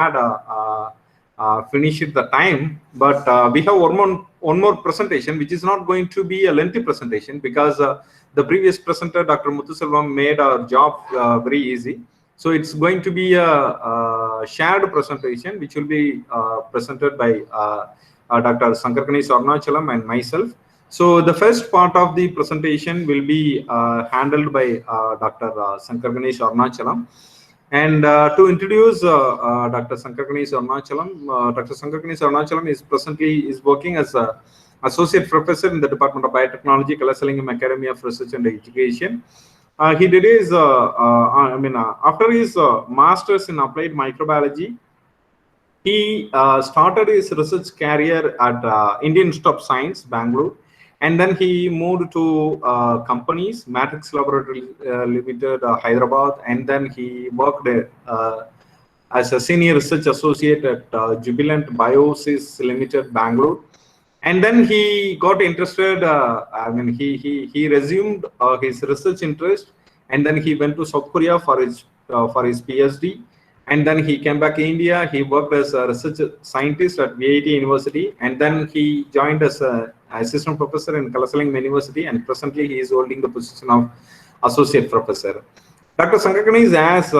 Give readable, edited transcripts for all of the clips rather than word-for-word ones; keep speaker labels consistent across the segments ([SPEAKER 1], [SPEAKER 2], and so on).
[SPEAKER 1] had finished the time, but we have one more presentation, which is not going to be a lengthy presentation because the previous presenter, Dr. Muthuselvam, made our job very easy. So it's going to be a shared presentation, which will be presented by Dr. Sankarganesh Arunahalam and myself. So the first part of the presentation will be handled by Dr. Sankarganesh Arunahalam. And to introduce Dr. Sankarganesh Arunahalam, Dr. Sankarganesh Arunahalam is presently working as a associate professor in the Department of Biotechnology, Kalasalingam Academy of Research and Education. He did his, after his master's in applied microbiology, he started his research career at Indian Institute of Science, Bangalore, and then he moved to companies, Matrix Laboratory Limited, Hyderabad, and then he worked as a senior research associate at Jubilant Biosys Limited, Bangalore. And then he got interested. He resumed his research interest, and then he went to South Korea for his PhD. And then he came back to India. He worked as a research scientist at VIT University, and then he joined as an assistant professor in Kalasalingam University, and presently he is holding the position of associate professor. Dr. Sankarganesh has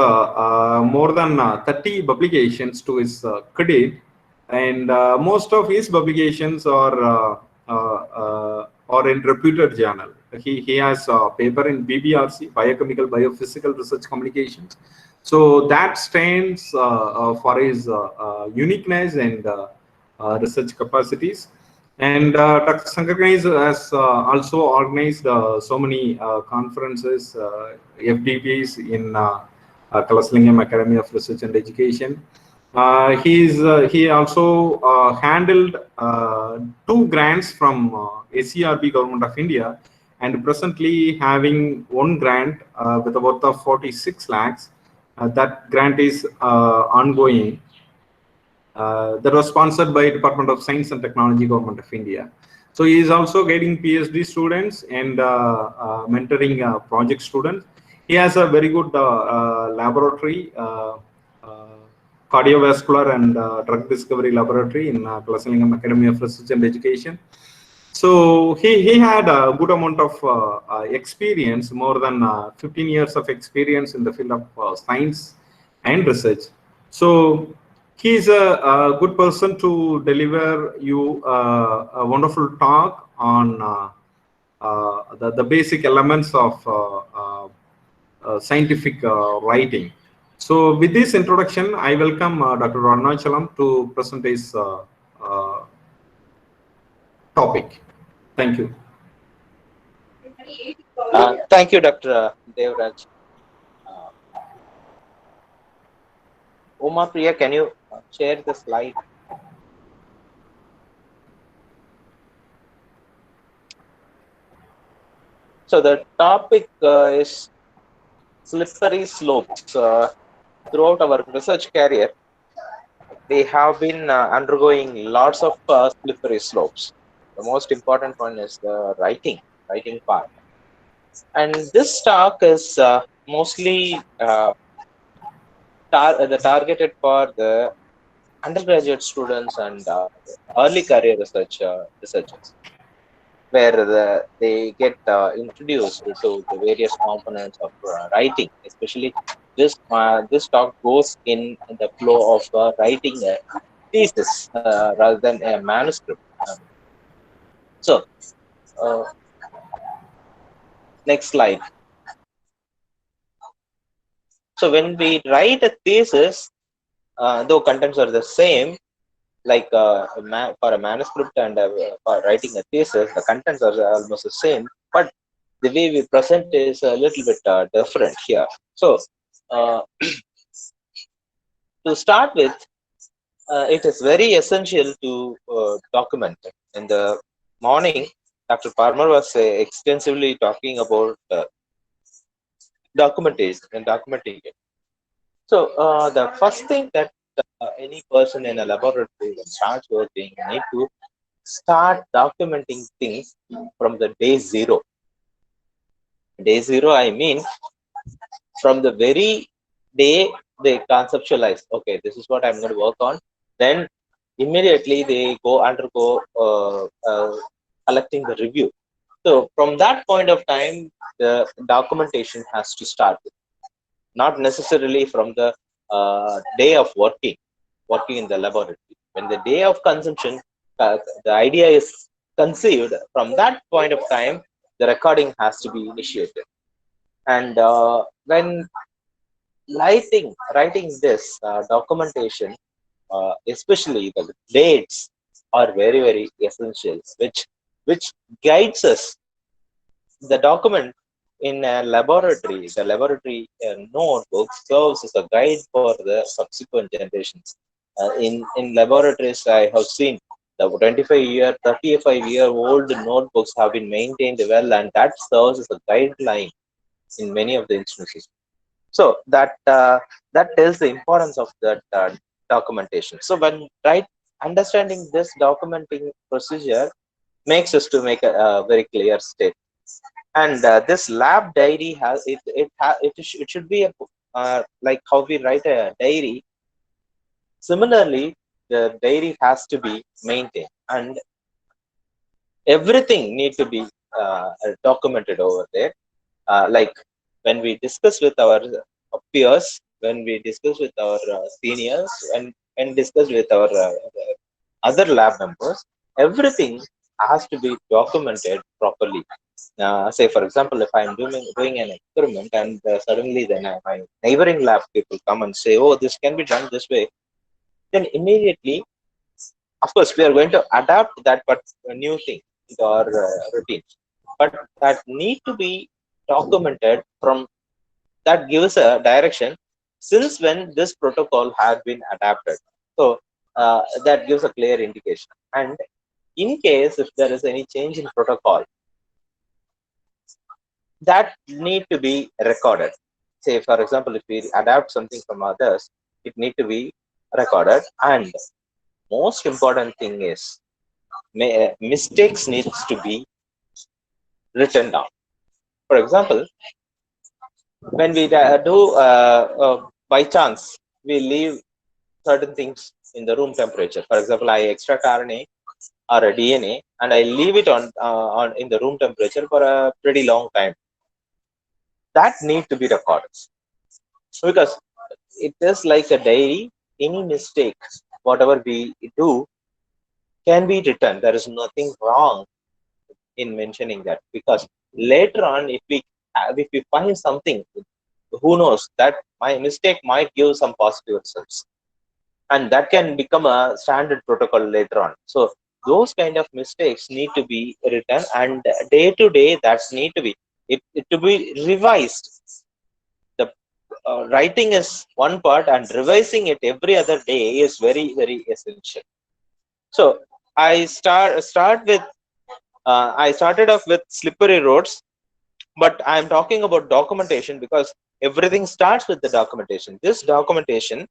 [SPEAKER 1] more than 30 publications to his credit, and most of his publications are in reputed journal. He has a paper in BBRC, Biochemical Biophysical Research Communications. So that stands for his uniqueness and research capacities. And Dr. Sankarganesh has also organized so many conferences, FDPs in Kalasalingam Academy of Research and Education. He also handled 2 grants from ACRB Government of India, and presently having 1 grant with a worth of 46 lakhs. That grant is ongoing. That was sponsored by Department of Science and Technology, Government of India. So he is also guiding PhD students and mentoring project students. He has a very good laboratory, cardiovascular and drug discovery laboratory in Kalasalingam Academy of Research and Education. So he had a good amount of experience, more than 15 years of experience in the field of science and research. So he's a good person to deliver you a wonderful talk on the basic elements of scientific writing. So with this introduction, I welcome Dr. Arunahalam to present his topic. Thank you.
[SPEAKER 2] Thank you, Dr. Devaraj. Uma Priya, can you share the slide? So the topic is slippery slopes. Throughout our research career, we have been undergoing lots of slippery slopes. The most important one is the writing part. And this talk is mostly targeted for the undergraduate students and early career researchers, where they get introduced to the various components of writing. Especially this talk goes in the flow of writing a thesis rather than a manuscript. So next slide. So when we write a thesis, though contents are the same, like for a manuscript and for writing a thesis, the contents are almost the same, but the way we present is a little bit different here. So to start with, it is very essential to document. In the morning, Dr. Parmar was extensively talking about documentation and documenting it. So the first thing that any person in a laboratory when starts working need to start documenting things from the day zero. Day zero, I mean from the very day they conceptualize, okay, this is what I'm going to work on. Then immediately they go undergo collecting the review. So from that point of time, the documentation has to start, not necessarily from the day of working in the laboratory. When the day of consumption, the idea is conceived, from that point of time the recording has to be initiated. And when writing this documentation, especially the dates are very very essential, which guides us. The document in a laboratory, the laboratory notebook serves as a guide for the subsequent generations. In laboratories, I have seen the 25-year, 35-year-old notebooks have been maintained well, and that serves as a guideline in many of the instances. So that tells the importance of that documentation. So when understanding this documenting procedure makes us to make a very clear state. And this lab diary has it should be a like how we write a diary. Similarly, the diary has to be maintained, and everything need to be documented over there. Like when we discuss with our peers, when we discuss with our seniors, and discuss with our other lab members, everything has to be documented properly. Say for example, if I'm doing an experiment, and suddenly then my neighboring lab people come and say, oh, this can be done this way, then immediately, of course, we are going to adapt that but new thing to our routine, but that need to be documented. From that gives a direction since when this protocol has been adapted. So that gives a clear indication. And in case if there is any change in protocol, that need to be recorded. Say for example, if we adapt something from others, it need to be recorded. And most important thing is, mistakes needs to be written down. For example, when we do by chance we leave certain things in the room temperature. For example, I extract RNA or a DNA and I leave it on in the room temperature for a pretty long time. That need to be recorded, because it is like a diary. Any mistake, whatever we do, can be written. There is nothing wrong in mentioning that, because later on, if we find something, who knows, that my mistake might give some positive results, and that can become a standard protocol later on. So those kind of mistakes need to be written, and day to day that's need to be it to be revised. The writing is one part, and revising it every other day is very very essential. So I started off with slippery roads, but I'm talking about documentation because everything starts with the documentation. This documentation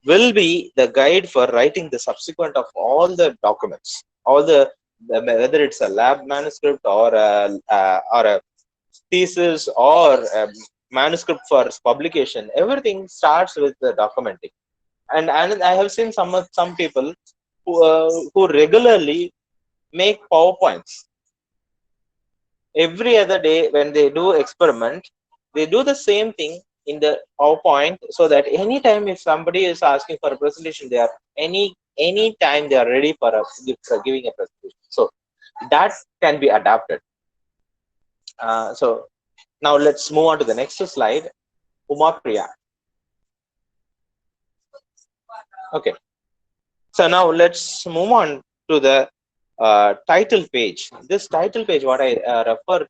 [SPEAKER 2] will be the guide for writing the subsequent of all the documents, all whether it's a lab manuscript or a thesis or a manuscript for publication. Everything starts with the documenting. And I have seen some people who regularly make PowerPoints every other day. When they do experiment, they do the same thing in the PowerPoint, so that anytime if somebody is asking for a presentation, they are any time they are ready for giving a presentation. So that can be adapted. So now let's move on to the next slide. Uma Priya. Okay, so now let's move on to the title page. This title page, what I refer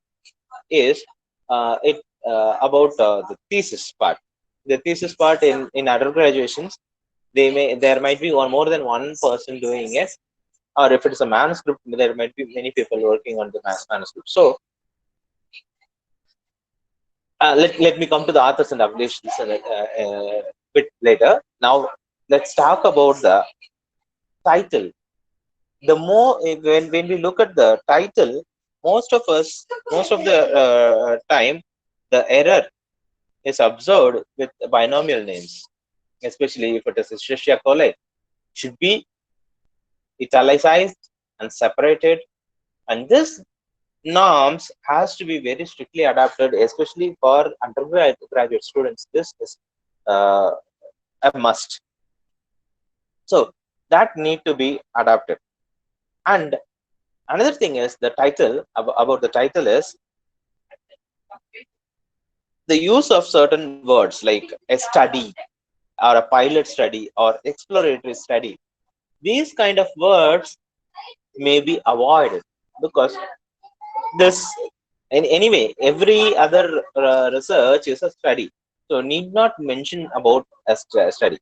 [SPEAKER 2] is it about the thesis part. The thesis part in undergraduations, there might be more than one person doing it, or if it's a manuscript, there might be many people working on the manuscript. So let me come to the authors and affiliations a bit later. Now let's talk about the title. The more when we look at the title, most of the time the error is observed with binomial names. especially if it is Escherichia coli, should be italicized and separated. And this norms has to be very strictly adapted, especially for undergraduate students. This is uh, a must. So that need to be adapted. And another thing is the title, about the title is the use of certain words like a study or a pilot study or exploratory study. These kind of words may be avoided because this, and anyway, every other research is a study, so need not mention about a study.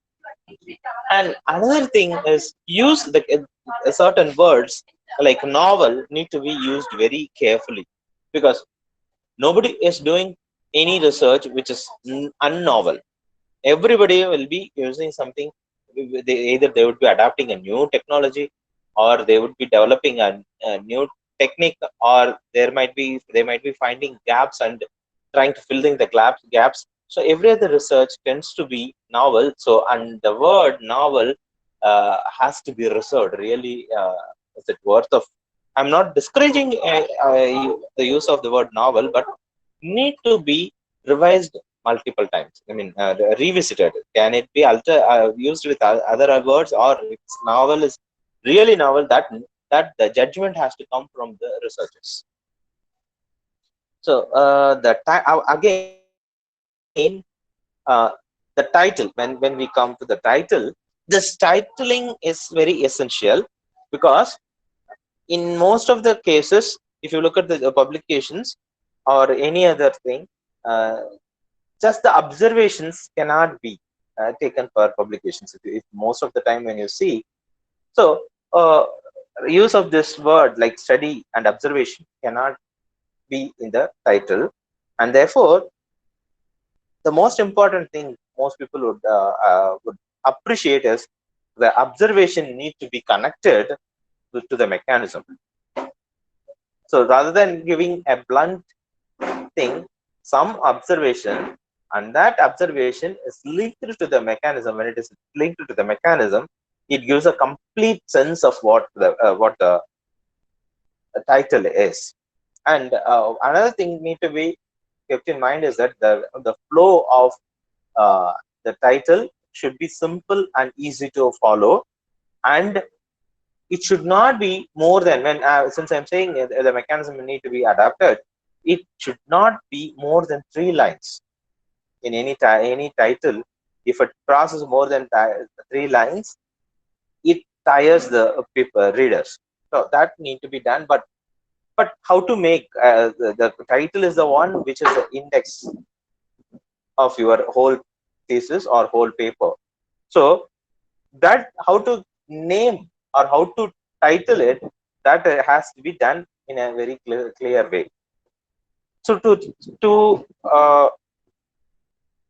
[SPEAKER 2] And another thing is use the certain words like novel need to be used very carefully, because nobody is doing any research which is unnovel. Everybody will be using something. Either they would be adapting a new technology, or they would be developing a new technique, or they might be finding gaps and trying to fill in the gaps. So every other research tends to be novel. So, and the word novel has to be reserved really. Is it worth of, I'm not discouraging the use of the word novel, but need to be revised multiple times. I mean, revisited. Can it be used with other words, or its novel is really novel? That the judgment has to come from the researchers. So again, the title. When we come to the title, this titling is very essential, because in most of the cases, if you look at the publications or any other thing, uh, just the observations cannot be taken for publications. If most of the time when you see, so use of this word like study and observation cannot be in the title. And therefore the most important thing most people would appreciate is the observation need to be connected to the mechanism. So rather than giving a blunt thing, some observation, and that observation is linked to the mechanism. When it is linked to the mechanism, it gives a complete sense of what the title is. And another thing need to be kept in mind is that the flow of the title should be simple and easy to follow, and it should not be more than, when since I'm saying the mechanism need to be adapted, it should not be more than 3 lines in any title. If it crosses more than 3 lines, it tires the readers. So that need to be done. But how to make the title is the one which is the index of your whole thesis or whole paper. So that how to name or how to title it, that has to be done in a very clear way. So to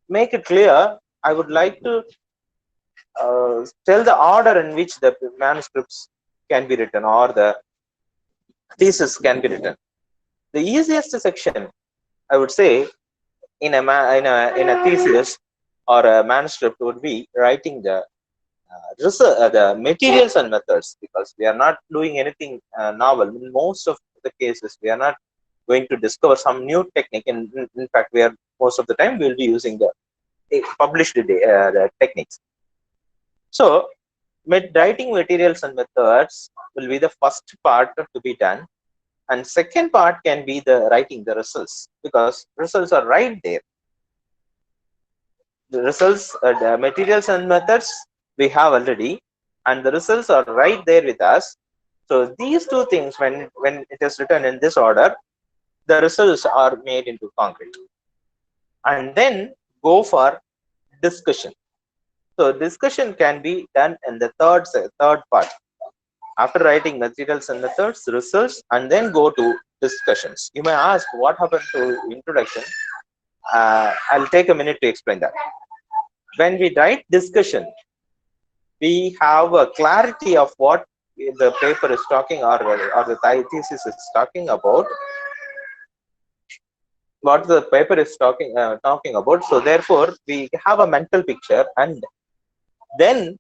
[SPEAKER 2] make it clear, I would like to tell the order in which the manuscripts can be written, or the thesis can be written. The easiest section, I would say, in a thesis or a manuscript would be writing the materials and methods, because we are not doing anything novel. In most of the cases, we are not going to discover some new technique. In fact, we are, most of the time we will be using the published the techniques. So writing materials and methods will be the first part to be done, and second part can be the writing the results, because results are right there. The results, the materials and methods we have already, and the results are right there with us. So these two things, when it is written in this order, the results are made into concrete, and then go for discussion. So discussion can be done in the third part, after writing materials and methods, results, and then go to discussions. You may ask what happened to introduction. I'll take a minute to explain that. When we write discussion, we have a clarity of what the paper is talking, or the thesis is talking about, what the paper is talking about. So therefore we have a mental picture, and Then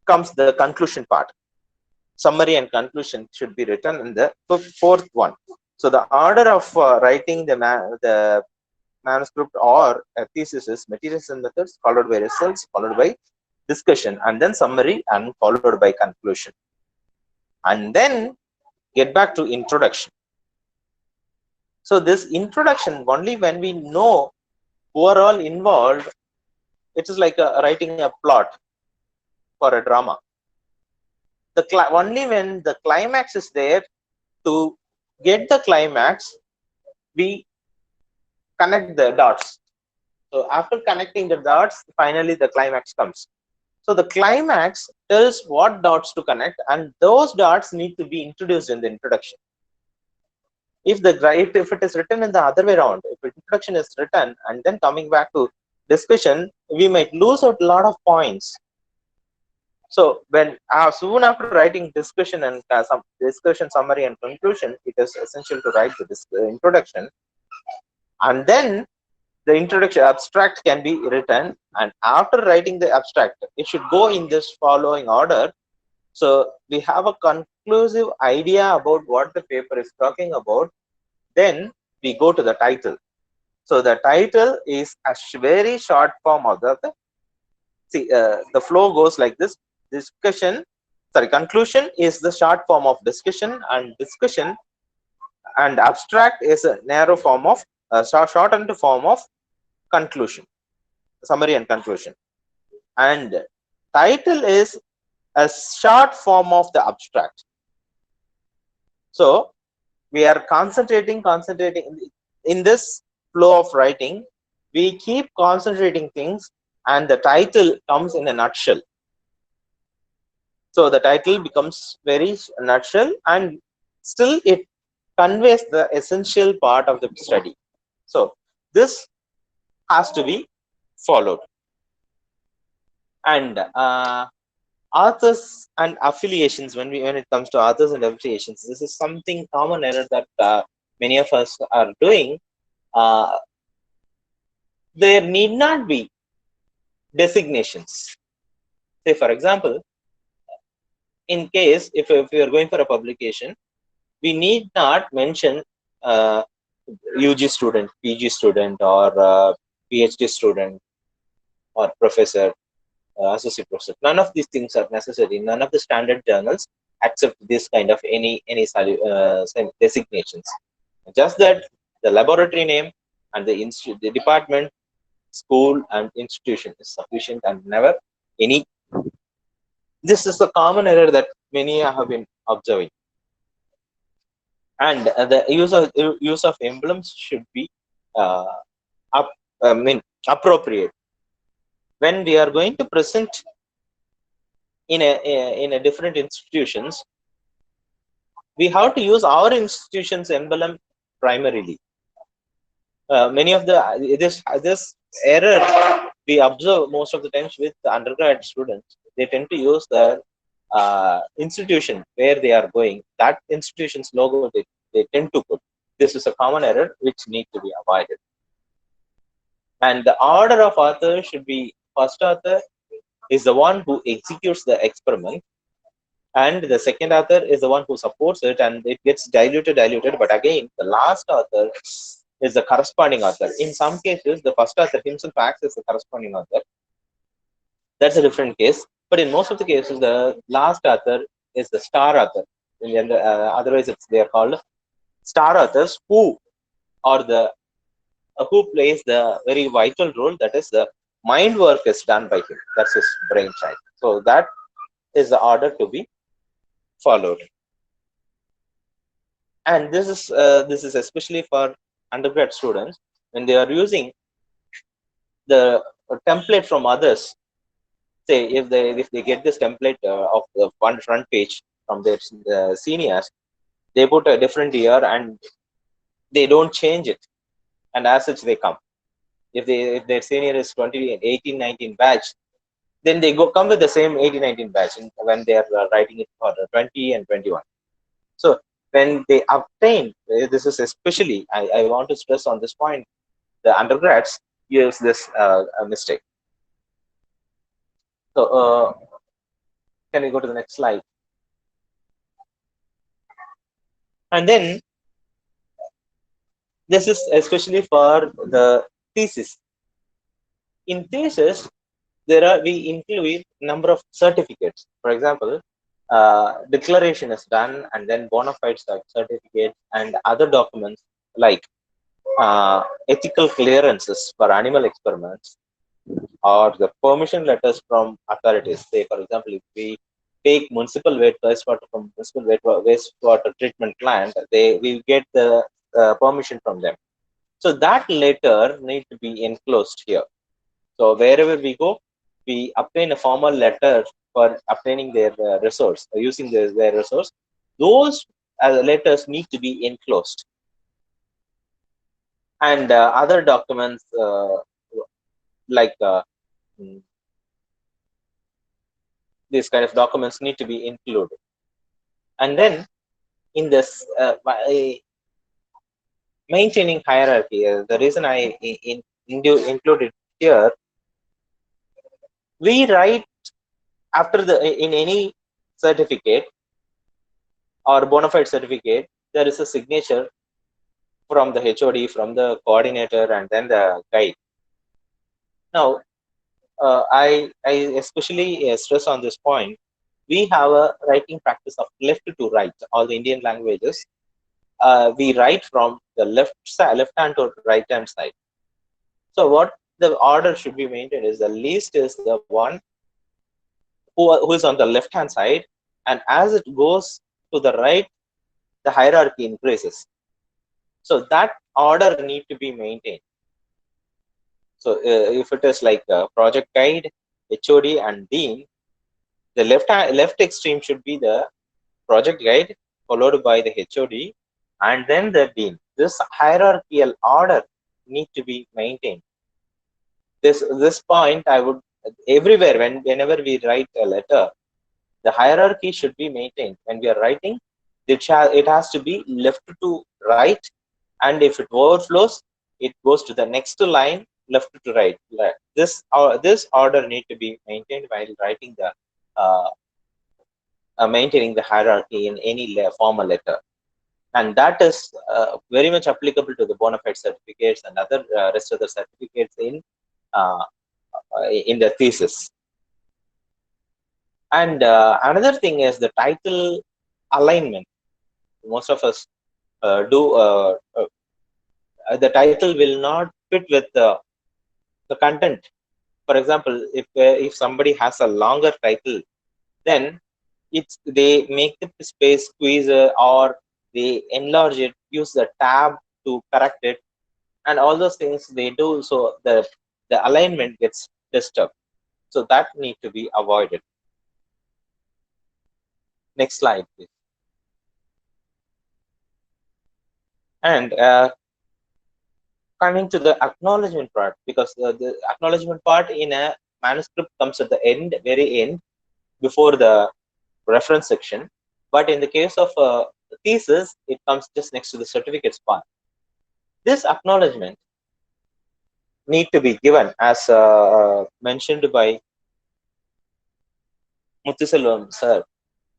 [SPEAKER 2] comes the conclusion part. Summary and conclusion should be written in the fourth one. So the order of writing the manuscript or a thesis is materials and methods, followed by results, followed by discussion, and then summary, and followed by conclusion. And then get back to introduction. So this introduction, only when we know who are all involved, it is like writing a plot for a drama. Only when the climax is there, to get the climax, we connect the dots. So after connecting the dots, finally the climax comes. So the climax tells what dots to connect, and those dots need to be introduced in the introduction. If it is written in the other way around, if introduction is written and then coming back to discussion, we might lose out a lot of points. So when soon after writing discussion and some discussion, summary, and conclusion, it is essential to write the introduction, and then the introduction abstract can be written. And after writing the abstract, it should go in this following order. So we have a conclusive idea about what the paper is talking about. Then we go to the title. So the title is a very short form of the flow goes like this. Conclusion is the short form of discussion, and discussion and abstract is a narrow form of shortened form of conclusion, summary and conclusion. And title is a short form of the abstract. So we are concentrating in this flow of writing. We keep concentrating things, and the title comes in a nutshell. So the title becomes very nutshell, and still it conveys the essential part of the study. So this has to be followed. And authors and affiliations, when it comes to authors and affiliations, this is something common error that many of us are doing. There need not be designations. Say for example, in case if we are going for a publication, we need not mention UG student, PG student, or PhD student, or professor, associate professor. None of these things are necessary. None of the standard journals accept this kind of any designations. Just that the laboratory name and the department, school, and institution is sufficient, and never any. This is the common error that many have been observing. And the use of emblems should be appropriate. When we are going to present in a different institutions, we have to use our institution's emblem primarily. Many of this error we observe most of the times with the undergrad students. They tend to use the institution where they are going, that institution's logo they tend to put. This is a common error which needs to be avoided. And the order of author should be: first author is the one who executes the experiment, and the second author is the one who supports it, and it gets diluted. But again, the last author is the corresponding author. In some cases, the first author himself acts as the corresponding author. That's a different case. But in most of the cases, the last author is the star author. Otherwise, they are called star authors, who plays the very vital role. That is, the mind work is done by him. That's his brainchild. So that is the order to be followed. And this is especially for undergrad students when they are using the template from others. Say if they get this template of the one front page from their seniors, they put a different year and they don't change it, and as such they come. If their senior is 18, 19 batch, then they come with the same 18, 19 batch when they are writing it for 20 and 21. So when they obtain, this is especially, I want to stress on this point, the undergrads use this mistake. So can we go to the next slide? And then this is especially for the thesis. In thesis, we include number of certificates. For example, declaration is done, and then bona fide certificate and other documents like ethical clearances for animal experiments or the permission letters from authorities. Say, for example, if we take municipal wastewater from municipal wastewater treatment plant, we get the permission from them. So that letter need to be enclosed here. So wherever we go, we obtain a formal letter for obtaining their resource, using their resource. Those letters need to be enclosed, and other documents like mm, these kind of documents need to be included. And then in this maintaining hierarchy, the reason I included here, we write after in any certificate or bona fide certificate, there is a signature from the HOD, from the coordinator, and then the guide. Now, I especially stress on this point. We have a writing practice of left to right. All the Indian languages, we write from the left side, left hand to right hand side. So, what the order should be maintained is the least is the one who is on the left hand side, and as it goes to the right, the hierarchy increases. So that order need to be maintained. So if it is like a project guide, HOD, and dean, the left extreme should be the project guide, followed by the HOD, and then the dean. This hierarchical order need to be maintained. This point I would everywhere whenever we write a letter, the hierarchy should be maintained. When we are writing, it has to be left to right, and if it overflows, it goes to the next line, left to right. This order need to be maintained while writing the uh, maintaining the hierarchy in any formal letter, and that is very much applicable to the bona fide certificates and other rest of the certificates uh, in the thesis. And another thing is the title alignment. Most of us do the title will not fit with the content. For example, if somebody has a longer title, then they make the space squeezer, or they enlarge it, use the tab to correct it, and all those things they do, so the alignment gets disturbed. So that need to be avoided. Next slide, please. And coming to the acknowledgement part, because the acknowledgement part in a manuscript comes at the end, very end, before the reference section. But in the case of the thesis, it comes just next to the certificates part. This acknowledgement need to be given, as mentioned by Muthuselvam sir.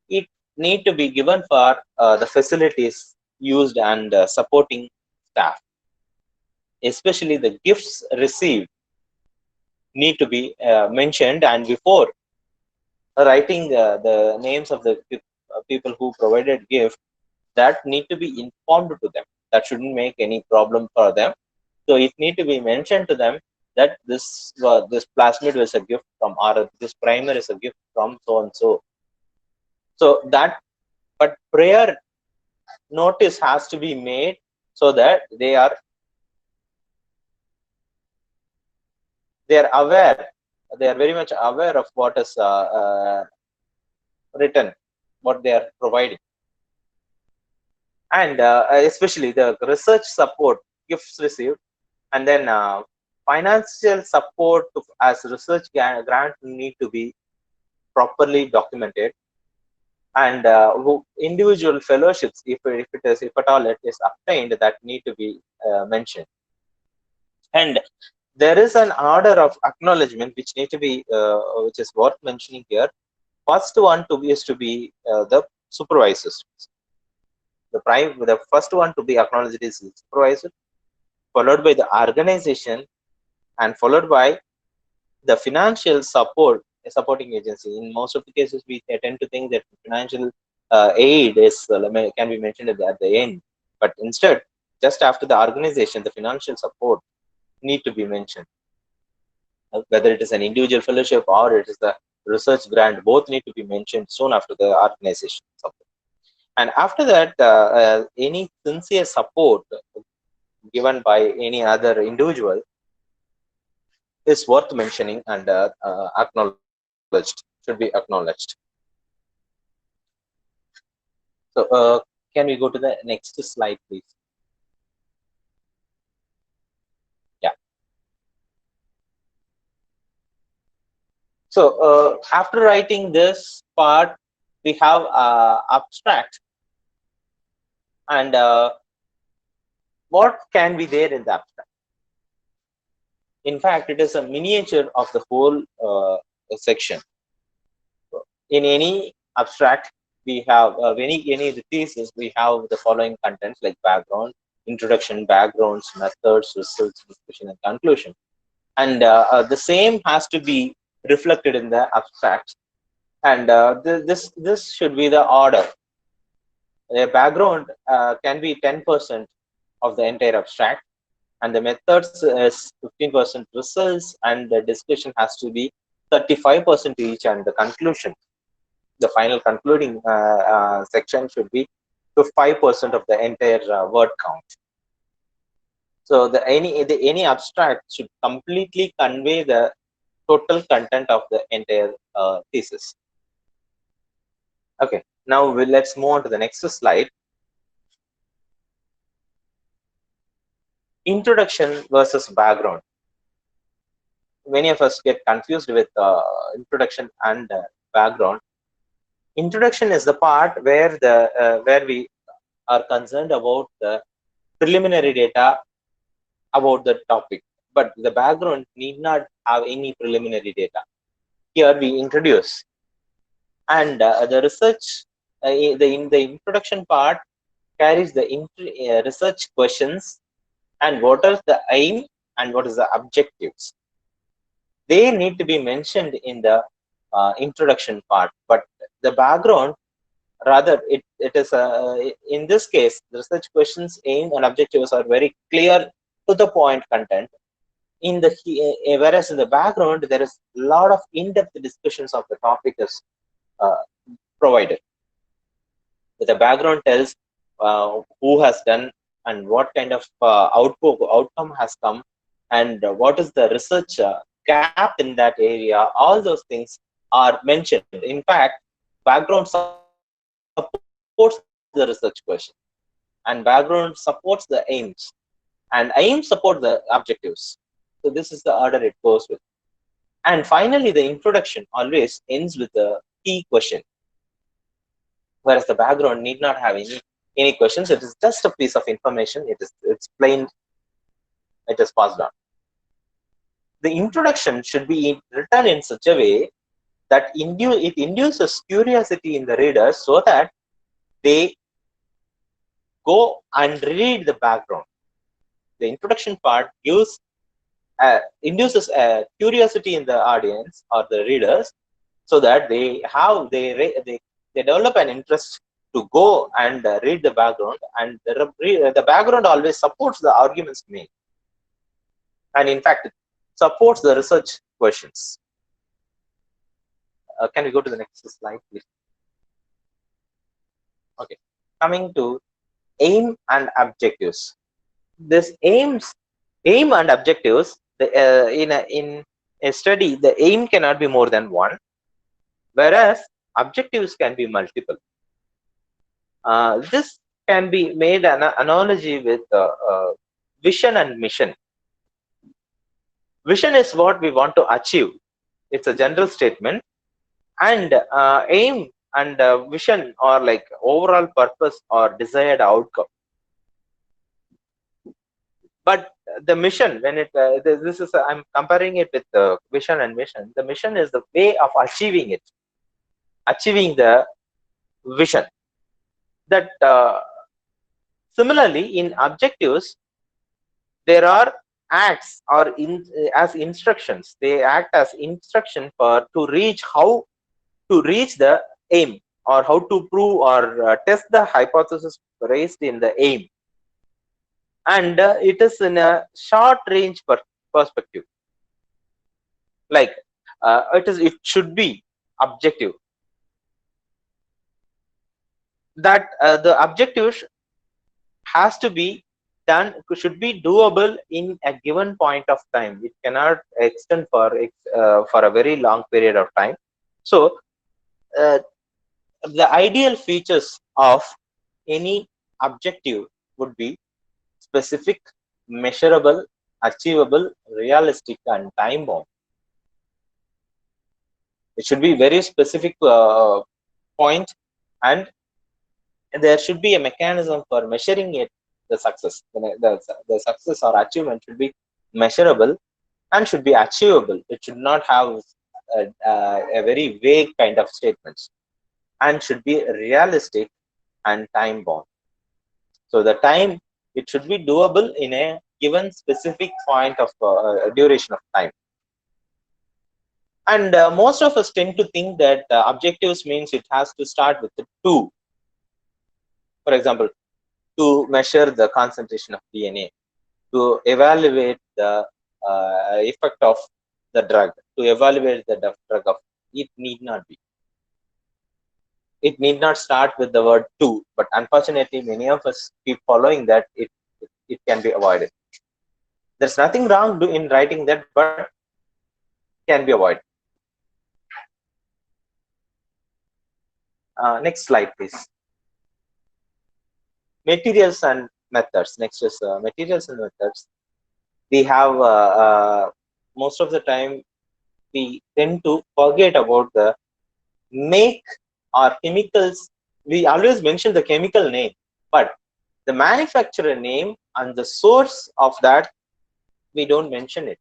[SPEAKER 2] It need to be given for the facilities used and supporting staff. Especially the gifts received need to be mentioned, and before writing the names of the people who provided gift, that need to be informed to them. That shouldn't make any problem for them. So it need to be mentioned to them that this plasmid was a gift from, or this primer is a gift from so and so. So that, but prior notice has to be made so that they are aware, they are very much aware of what is written, what they are providing. And especially the research support gifts received, and then financial support as research grant need to be properly documented, and individual fellowships, if at all it is obtained, that need to be mentioned. And there is an order of acknowledgement which need to be, which is worth mentioning here. First one to be is to be the supervisors. The first one to be acknowledged is the supervisor, followed by the organization, and followed by the financial supporting agency. In most of the cases, we tend to think that financial aid is can be mentioned at the end, but instead, just after the organization, the financial support need to be mentioned. Whether it is an individual fellowship or it is the research grant, both need to be mentioned soon after the organization support. And after that, any sincere support given by any other individual is worth mentioning and acknowledged, should be acknowledged. So can we go to the next slide, please? Yeah. So after writing this part, we have abstract, and what can be there in the abstract? In fact, it is a miniature of the whole section. In any abstract, we have any of the thesis, we have the following contents like background, introduction, backgrounds, methods, results, discussion, and conclusion. And the same has to be reflected in the abstract. And this should be the order. The background can be 10% of the entire abstract, and the methods is 15% results, and the discussion has to be 35% each, and the conclusion, the final concluding section, should be to 5% of the entire word count. So any abstract should completely convey the total content of the entire thesis. Okay, now let's move on to the next slide. Introduction versus background. Many of us get confused with introduction and background. Introduction is the part where we are concerned about the preliminary data about the topic, but the background need not have any preliminary data. Here we introduce, and the research, in the introduction part, carries the research questions and what is the aim and what is the objectives. They need to be mentioned in the introduction part, but the background, rather it is in this case, the research questions, aim, and objectives are very clear, to the point content. In the whereas in the background, there is a lot of in-depth discussions of the topic is provided. The background tells who has done and what kind of outcome has come, and what is the research gap in that area. All those things are mentioned. In fact, background supports the research question, and background supports the aims, and aims support the objectives. So this is the order it goes with. And finally, the introduction always ends with a key question, whereas the background need not have any questions. It is just a piece of information. It's plain. It is passed on. The introduction should be written in such a way that it induces curiosity in the reader, so that they go and read the background. The introduction part induces a curiosity in the audience or the readers, so that they develop an interest to go and read the background, and the background always supports the arguments made, and in fact it supports the research questions. Can we go to the next slide, please? Okay, coming to aim and objectives. This aim and objectives, in a study, the aim cannot be more than one, whereas objectives can be multiple. This can be made an analogy with vision and mission. Vision is what we want to achieve. It's a general statement, and aim and vision are like overall purpose or desired outcome. But the mission, when it this is I'm comparing it with the vision and mission. The mission is the way of achieving it, achieving the vision. That similarly in objectives, there are acts or as instructions. They act as instruction for to reach how to reach the aim, or how to prove or test the hypothesis raised in the aim. And it is in a short range perspective, like it should be objective, that the objective has to be done, should be doable in a given point of time. It cannot extend for a very long period of time. So uh, the ideal features of any objective would be specific, measurable, achievable, realistic, and time bound. It should be very specific point, and there should be a mechanism for measuring it. The success, the success or achievement should be measurable and should be achievable. It should not have a very vague kind of statements, and should be realistic and time bound. So the time, it should be doable in a given specific point of duration of time. And most of us tend to think that objectives means it has to start with the two. For example, to measure the concentration of DNA, to evaluate the effect of the drug, to evaluate the drug of, it need not be. It need not start with the word to, but unfortunately, many of us keep following that. It can be avoided. There's nothing wrong in writing that, but can be avoided. Next slide, please. Materials and methods. Next is materials and methods. We have most of the time we tend to forget about the make or chemicals. We always mention the chemical name, but the manufacturer name and the source of that, we don't mention it.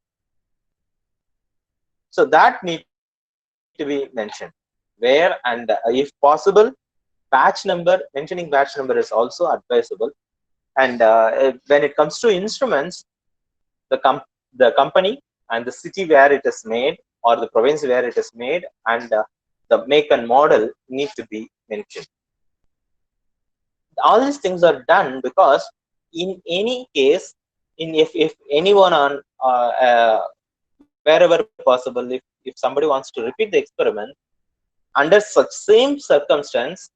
[SPEAKER 2] So that need to be mentioned. Where and if possible, batch number, mentioning batch number is also advisable. And when it comes to instruments, the company and the city where it is made, or the province where it is made, and the make and model need to be mentioned. All these things are done because in any case, if anyone on wherever possible, if somebody wants to repeat the experiment under such same circumstance,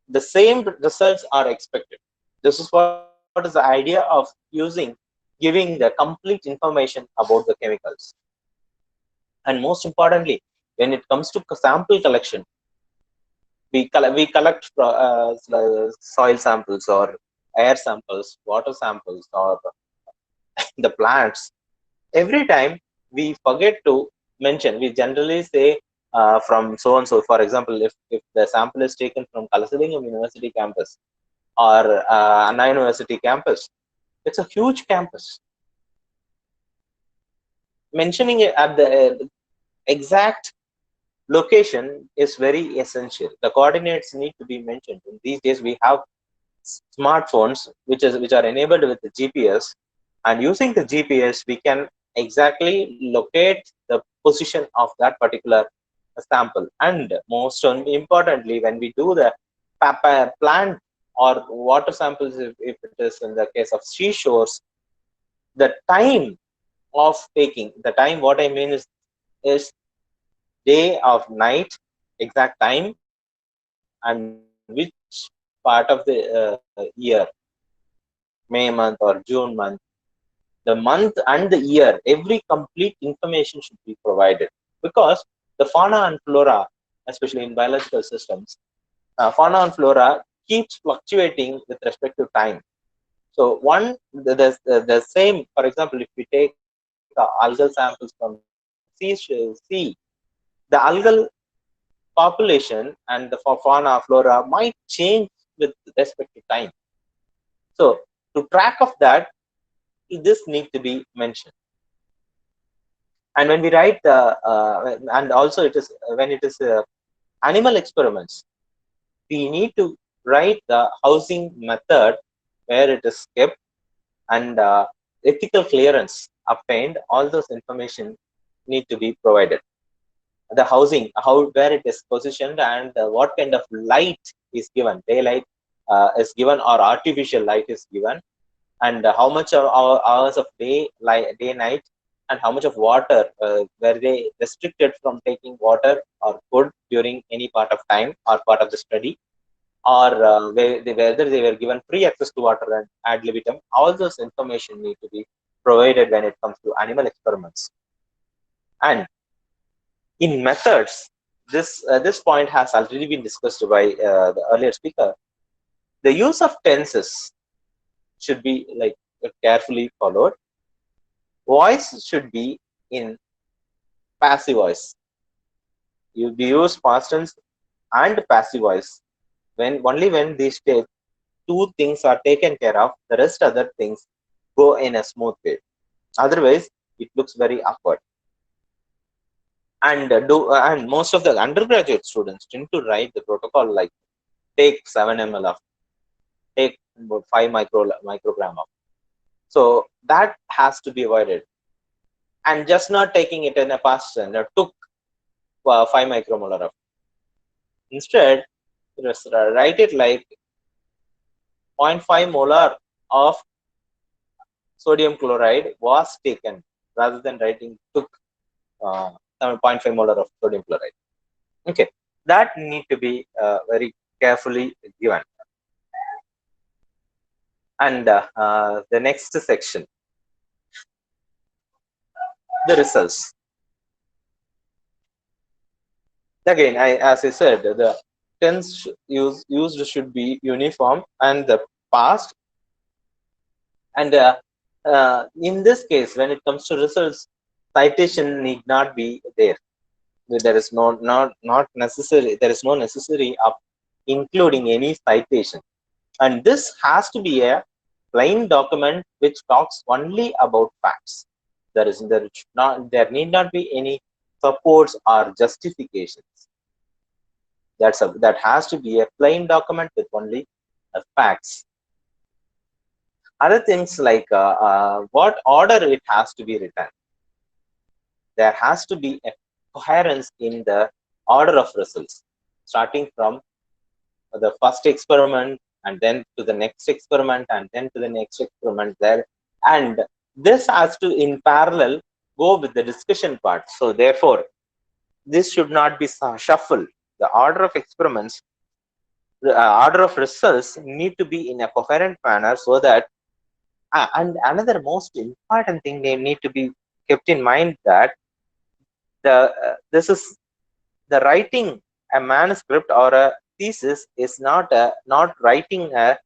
[SPEAKER 2] the same results are expected. This is what is the idea of giving the complete information about the chemicals. And most importantly, when it comes to sample collection, we collect soil samples or air samples, water samples, or the plants. Every time we forget to mention, we generally say from so and so. For example, if the sample is taken from Kalasalingam University campus or Anna University campus, it's a huge campus. Mentioning it at the exact location is very essential. The coordinates need to be mentioned. In these days, we have smartphones which are enabled with the GPS, and using the GPS, we can exactly locate the position of that particular sample. And most importantly, when we do the plant or water samples, if it is in the case of seashores, the time of taking, the time, what I mean is day of night, exact time, and which part of the year, May month or June month, the month and the year, every complete information should be provided. Because the fauna and flora, especially in biological systems, fauna and flora keeps fluctuating with respect to time. So the same, for example, if we take algal samples from sea, the algal population and the fauna flora might change with respect to time. So to track of that, this need to be mentioned. And when we write and also it is when it is animal experiments, we need to write the housing method where it is kept, and ethical clearance obtained. All those information need to be provided. The housing, how, where it is positioned, and what kind of light is given, daylight is given or artificial light is given, and how much of hours of day night, and how much of water were they restricted from taking water or food during any part of time or part of the study, or whether they were given free access to water and ad libitum. All those information need to be provided when it comes to animal experiments. And in methods, this point has already been discussed by the earlier speaker. The use of tenses should be like carefully followed. Voice should be in passive voice. You use past tense and passive voice when only when these two things are taken care of, the rest other things go in a smooth way. Otherwise it looks very awkward. And and most of the undergraduate students tend to write the protocol like take 7 ml of, take 5 microgram of. So that has to be avoided. And just not taking it in a past tense, took 5 micromolar of. Instead, just write it like 0.5 molar of sodium chloride was taken, rather than writing took 0.5 molar of sodium chloride. Okay, that need to be very carefully given. And the next section, the results. Again, as I said, the tense used should be uniform and the past. And in this case, when it comes to results, citation need not be there. There is not necessary. There is no necessary of including any citation. And this has to be a plain document which talks only about facts. There need not be any supports or justifications. That has to be a plain document with only facts. Other things like what order it has to be written. There has to be a coherence in the order of results, starting from the first experiment and then to the next experiment and then to the next experiment there. And this has to in parallel go with the discussion part. So therefore this should not be shuffled. The order of experiments, the order of results need to be in a coherent manner, so that and another most important thing they need to be kept in mind, that this is the writing a manuscript or a thesis is not writing a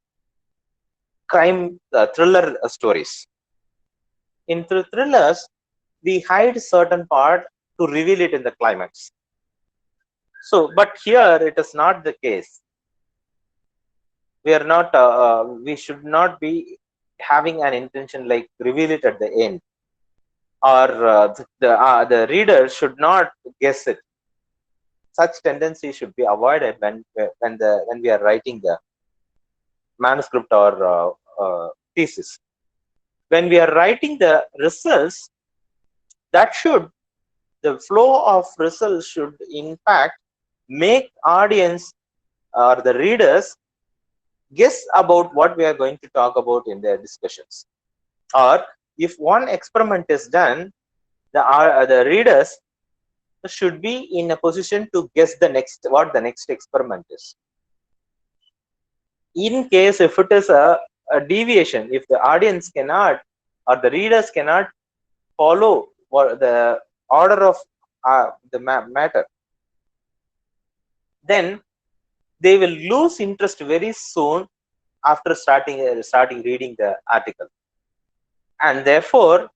[SPEAKER 2] crime thriller stories. In thrillers, we hide certain part to reveal it in the climax. So, but here it is not the case. We are not. We should not be having an intention like reveal it at the end, or the reader should not guess it. Such tendency should be avoided when we are writing the manuscript or thesis. When we are writing the results, the flow of results should in fact make audience or the readers guess about what we are going to talk about in their discussions. Or if one experiment is done, the readers should be in a position to guess what the next experiment is. In case if it is a deviation, if the audience cannot or the readers cannot follow the order of the matter, then they will lose interest very soon after starting reading the article. And therefore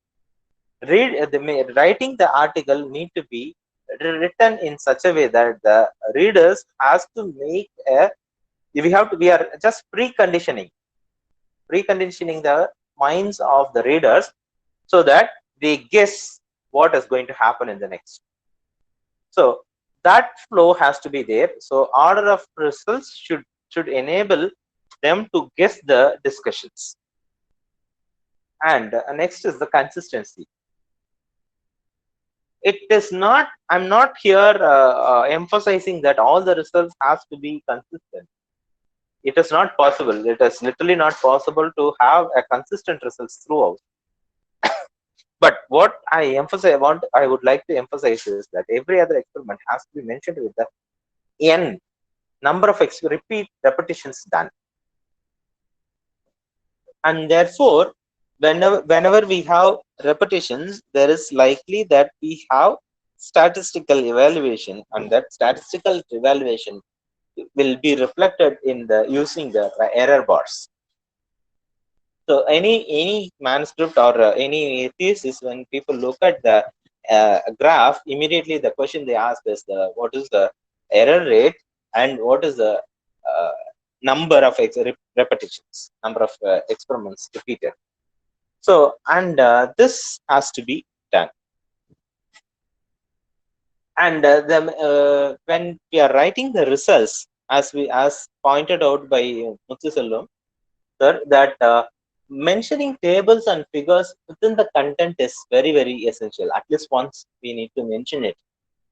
[SPEAKER 2] writing the article need to be written in such a way that the readers has to make we are just preconditioning the minds of the readers so that they guess what is going to happen in the next. So that flow has to be there. So order of results should enable them to guess the discussions. And next is the consistency. It is not, I'm not here emphasizing that all the results has to be consistent. It is not possible. It is literally not possible to have a consistent results throughout. But what I would like to emphasize is that every other experiment has to be mentioned with the n number of repetitions done. And therefore, whenever we have repetitions, there is likely that we have statistical evaluation, and that statistical evaluation will be reflected in the using the error bars. So any manuscript or any thesis, when people look at the graph, immediately the question they ask is what is the error rate and what is the number of repetitions, number of experiments repeated. So, and this has to be done. And when we are writing the results, as pointed out by Muthuselvam sir, that mentioning tables and figures within the content is very, very essential. At least once we need to mention it,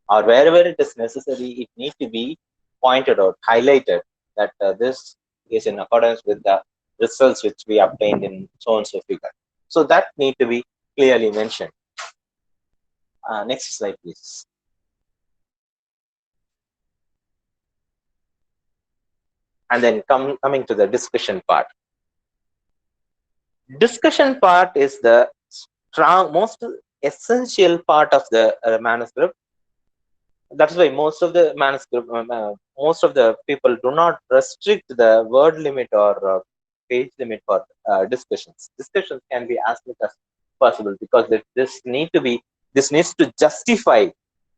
[SPEAKER 2] or wherever it is necessary, it needs to be pointed out, highlighted that this is in accordance with the results which we obtained in so and so figure. So that need to be clearly mentioned. Next slide, please. And then coming to the discussion part. Discussion part is the most essential part of the manuscript. That's why most of the manuscript, most of the people do not restrict the word limit or page limit for discussions. Discussions can be as much as possible, because this needs to justify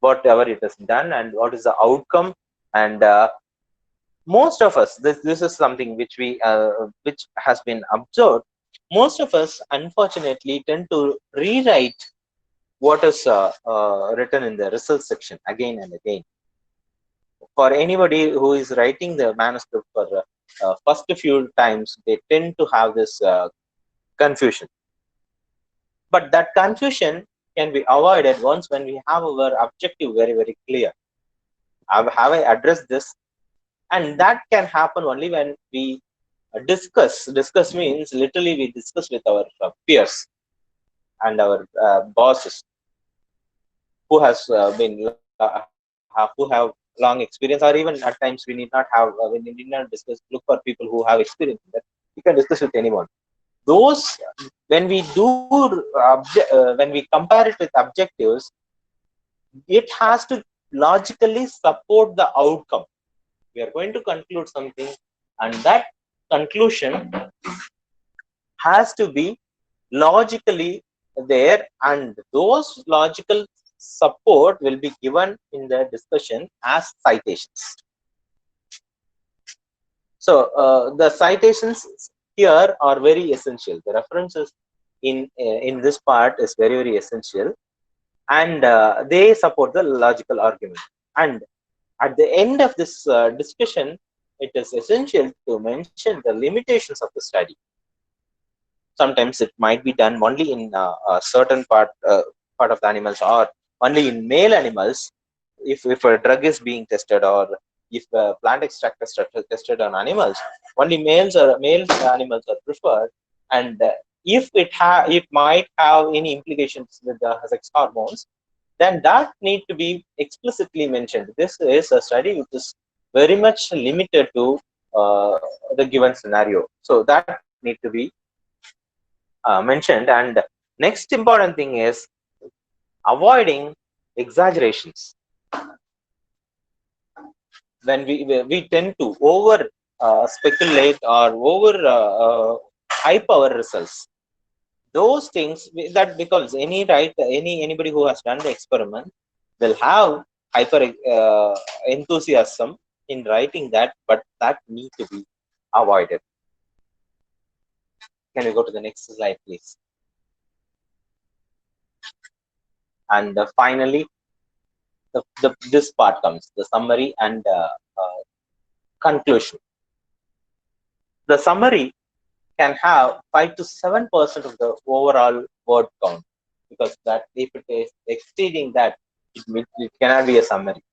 [SPEAKER 2] whatever it has done and what is the outcome. And most of us, this is something which which has been observed. Most of us, unfortunately, tend to rewrite what is written in the results section again and again. For anybody who is writing the manuscript for the first few times, they tend to have this confusion. But that confusion can be avoided once when we have our objective very, very clear. Have I addressed this? And that can happen only when we discuss. Discuss means literally we discuss with our peers and our bosses who has who have long experience, or even at times we need not have we need not discuss, look for people who have experience in that. We can discuss with anyone. Those, when we when we compare it with objectives, it has to logically support the outcome. We are going to conclude something, and that conclusion has to be logically there, and those logical support will be given in the discussion as citations. So the citations here are very essential. The references in this part is very, very essential, and they support the logical argument. And at the end of this discussion, it is essential to mention the limitations of the study. Sometimes it might be done only in a certain part of the animals, or only in male animals. If a drug is being tested, or if a plant extract is tested on animals, only male animals are preferred. And if it might have any implications with the sex hormones, then that need to be explicitly mentioned. This is a study which is very much limited to the given scenario. So that need to be mentioned. And next important thing is avoiding exaggerations. When we tend to over speculate or over hype our results, those things, that becomes anybody who has done the experiment will have hyper enthusiasm in writing that, but that need to be avoided. Can we go to the next slide, please? And finally, this part comes, the summary and conclusion. The summary can have 5 to 7% of the overall word count, because that if it is exceeding that, it cannot be a summary.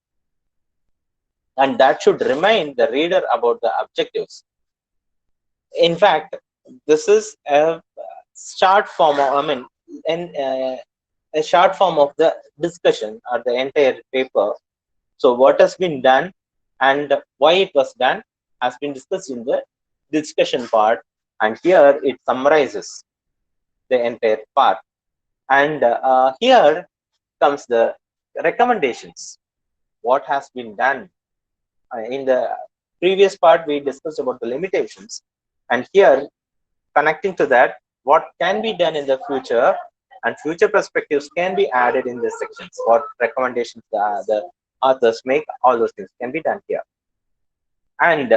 [SPEAKER 2] And that should remind the reader about the objectives. In fact, this is a short form of, a short form of the discussion or the entire paper. So what has been done and why it was done has been discussed in the discussion part, and here it summarizes the entire part. And here comes the recommendations. What has been done? In the previous part, we discussed about the limitations, and here, connecting to that, what can be done in the future, and future perspectives can be added in the sections. What recommendations the authors make, all those things can be done here. And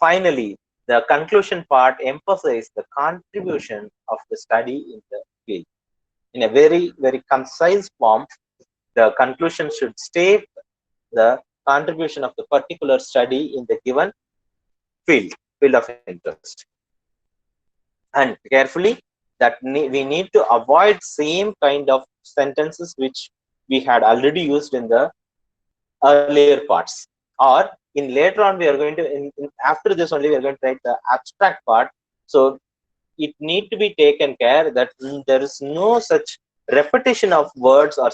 [SPEAKER 2] finally, the conclusion part emphasizes the contribution of the study in the field. In a very, very concise form, the conclusion should state the contribution of the particular study in the given field of interest. And carefully, that we need to avoid same kind of sentences which we had already used in the earlier parts, or in later on we are going to after this only we are going to write the abstract part. So it need to be taken care that there is no such repetition of words or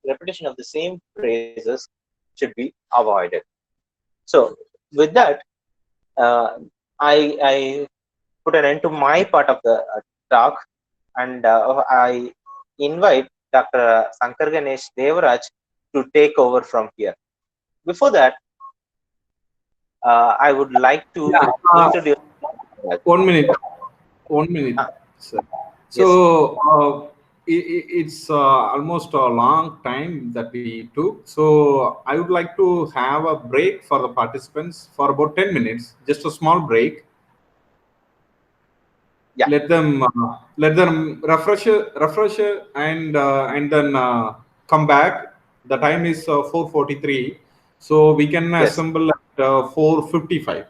[SPEAKER 2] repetition of the same phrases should be avoided. So with that, I put an end to my part of the talk, and I invite Dr. Sankarganesh Devaraj to take over from here. Before that, I would like to
[SPEAKER 1] Yeah.
[SPEAKER 2] introduce.
[SPEAKER 1] 1 minute. 1 minute,
[SPEAKER 2] Ah,
[SPEAKER 1] sir. So
[SPEAKER 2] yes.
[SPEAKER 1] it's almost a long time that we took. So I would like to have a break for the participants for about 10 minutes, just a small break.
[SPEAKER 2] Yeah.
[SPEAKER 1] Let them refresh and then come back. The time is 4:43, so we can
[SPEAKER 2] Yes.
[SPEAKER 1] assemble at 4:55,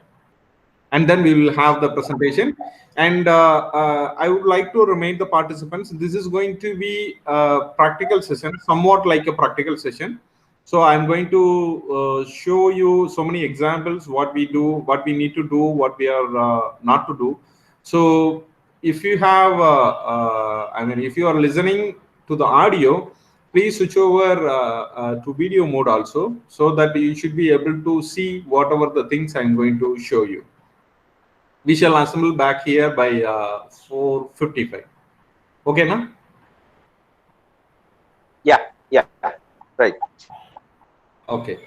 [SPEAKER 1] and then we will have the presentation. And I would like to remind the participants, this is going to be a practical session, somewhat like a practical session. So I'm going to show you so many examples, what we do, what we need to do, what we are not to do. So if you have if you are listening to the audio, please switch over to video mode also, so that you should be able to see whatever the things I'm going to show you. We shall assemble back here by 4:55. Okay, na?
[SPEAKER 2] Yeah. Yeah. Right.
[SPEAKER 1] Okay.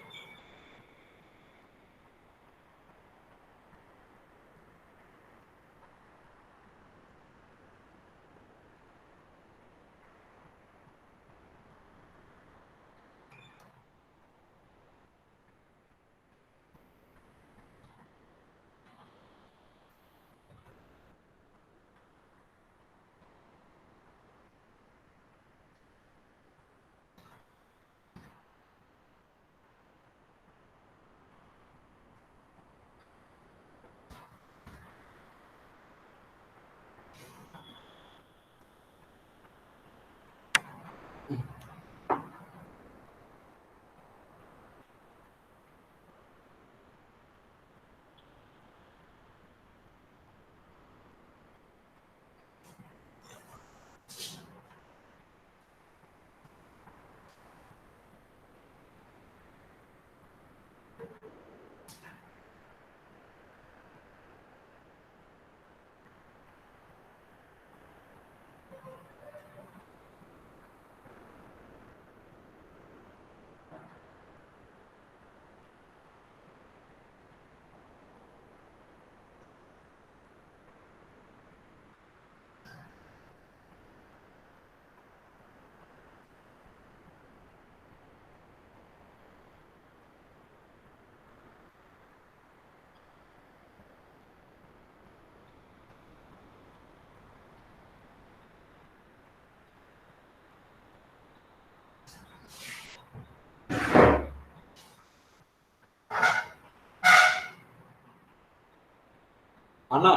[SPEAKER 1] அண்ணா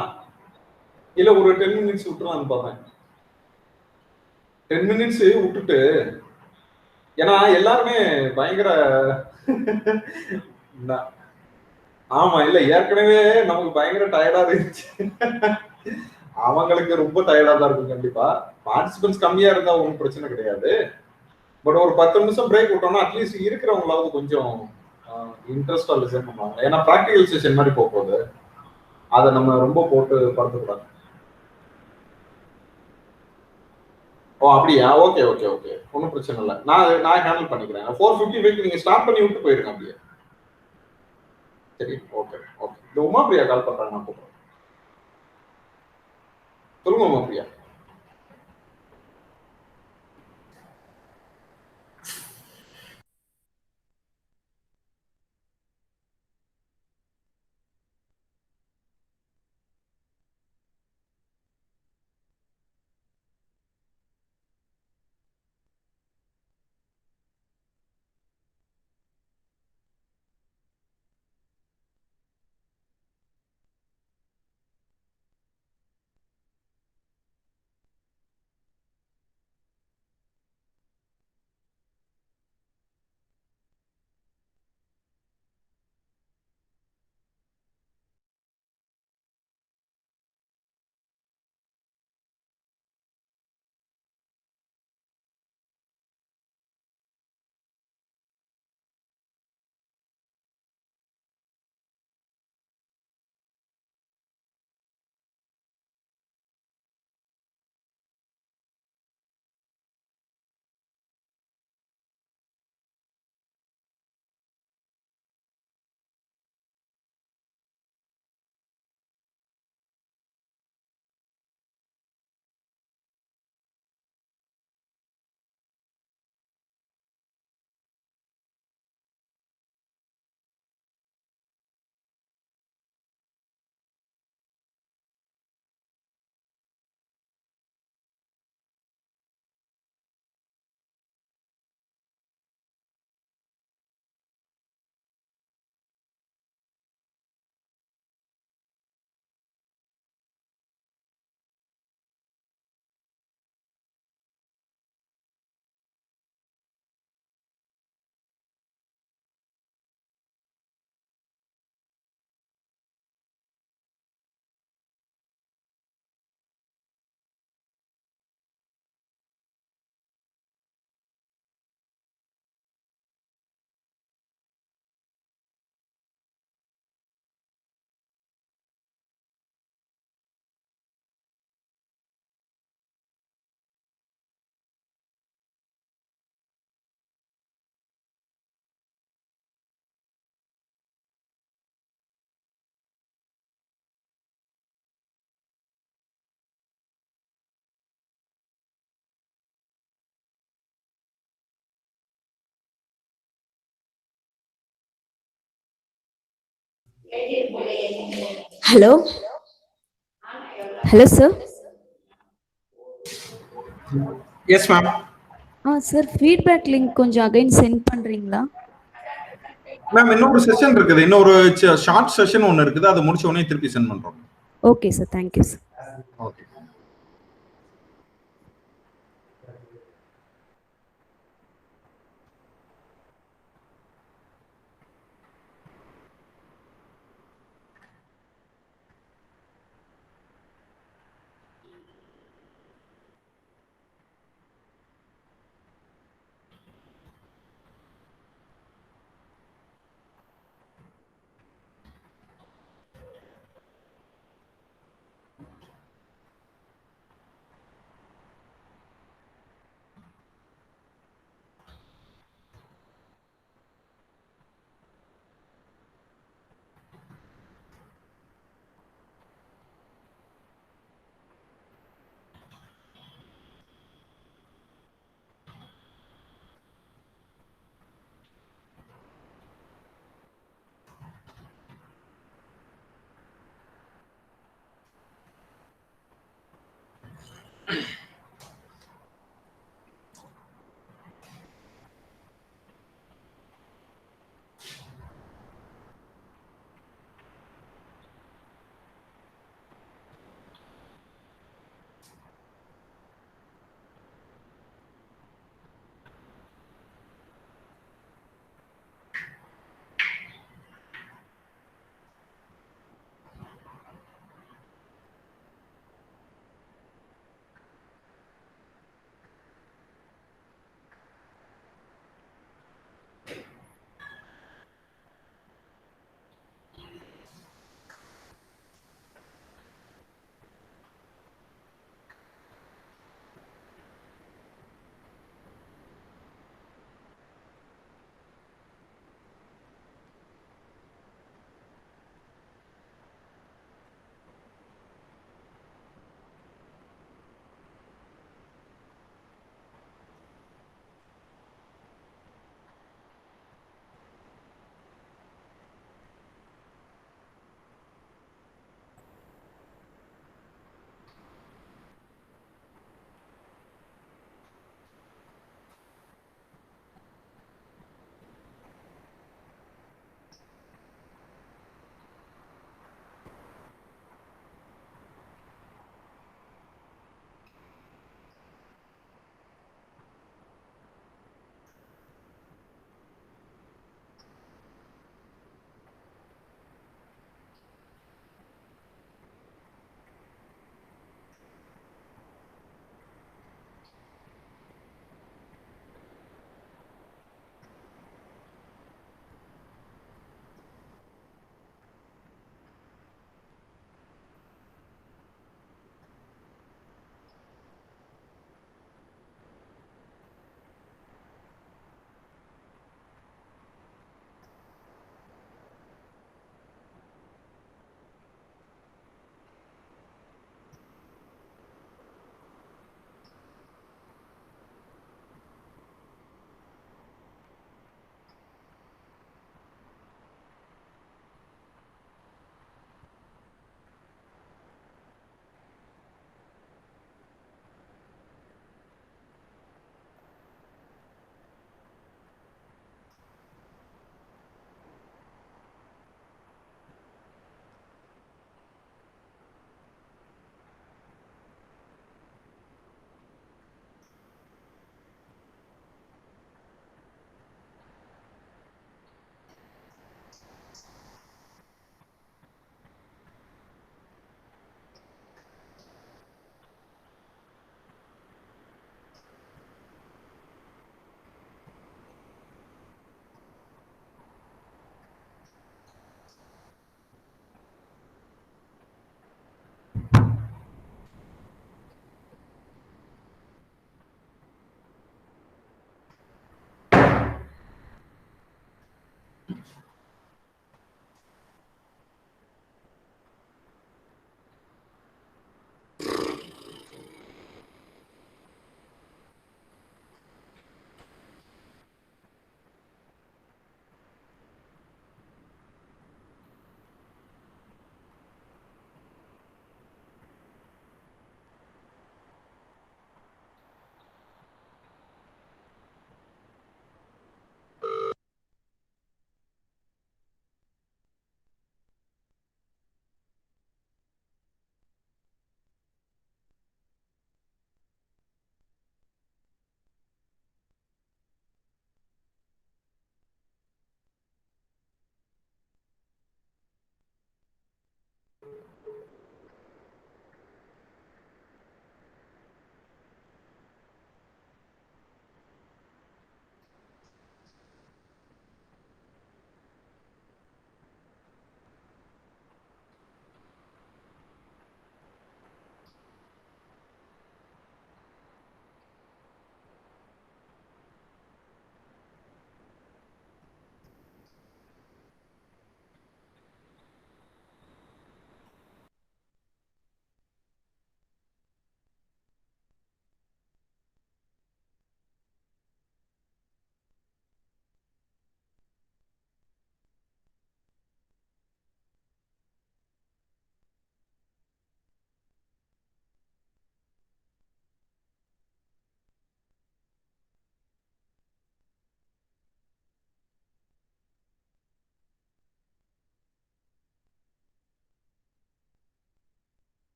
[SPEAKER 1] இல்ல ஒரு 10 minutes விட்டுலான்னு பார்த்தேன். 10 minutes விட்டுட்டு, ஏன்னா எல்லாருமே பயங்கர ஆமா இல்ல ஏற்கனவே நமக்கு பயங்கர டயர்டா இருந்துச்சு. அவங்களுக்கு ரொம்ப டயர்டா தான் இருக்கும் கண்டிப்பா. பார்ட்டிசிபென்ட்ஸ் கம்மியா இருந்தா ஒன்றும் பிரச்சனை கிடையாது. பட் ஒரு 10 நிமிஷம் பிரேக் விட்டோம்னா அட்லீஸ்ட் இருக்கிறவங்களாவது கொஞ்சம் இன்ட்ரெஸ்டா லிசன் பண்ணுவாங்க. ஏன்னா ப்ராக்டிகல் செஷன் மாதிரி போக போகுது. அதை நம்ம ரொம்ப போட்டு படுத்தக்கூடாது. ஓ அப்படியா? ஓகே ஓகே ஓகே, ஒன்றும் பிரச்சனை இல்லை. நான் ஹேண்டில் பண்ணிக்கிறேன். 4:55 நீங்க ஸ்டார்ட் பண்ணி விட்டு போயிருங்க அப்படியே. சரி ஓகே ஓகே. இந்த உமா பிரியா கால் பண்றாங்க, நான் கூப்பிடுறேன். சொல்லுங்க Uma Priya.
[SPEAKER 3] Hello hello sir.
[SPEAKER 1] Yes ma'am.
[SPEAKER 3] Sir feedback link கொஞ்சம் அகைன் சென்ட் பண்றீங்களா?
[SPEAKER 1] மேம் இன்னொரு செஷன் இருக்குது, இன்னொரு ஷார்ட் செஷன் ஒன்று இருக்குது, அதை முடிச்ச உடனே திருப்பி சென்ட் பண்றோம்.
[SPEAKER 3] Okay sir, thank you sir.
[SPEAKER 1] Okay.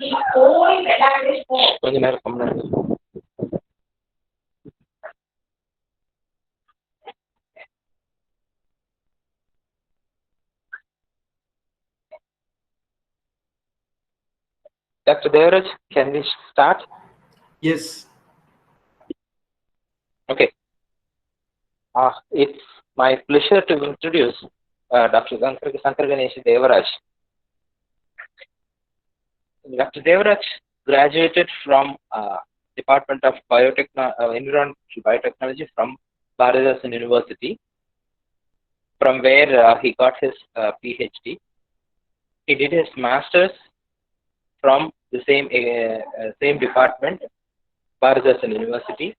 [SPEAKER 2] Dr. Devaraj, can we start?
[SPEAKER 1] Yes.
[SPEAKER 2] Okay. It's my pleasure to introduce Dr. Sankarganesh Devaraj. Dr. Devaraj graduated from Department of Environmental Biotechnology from Bharathasan University, from where he got his PhD. He did his master's from the same department, Bharathasan University.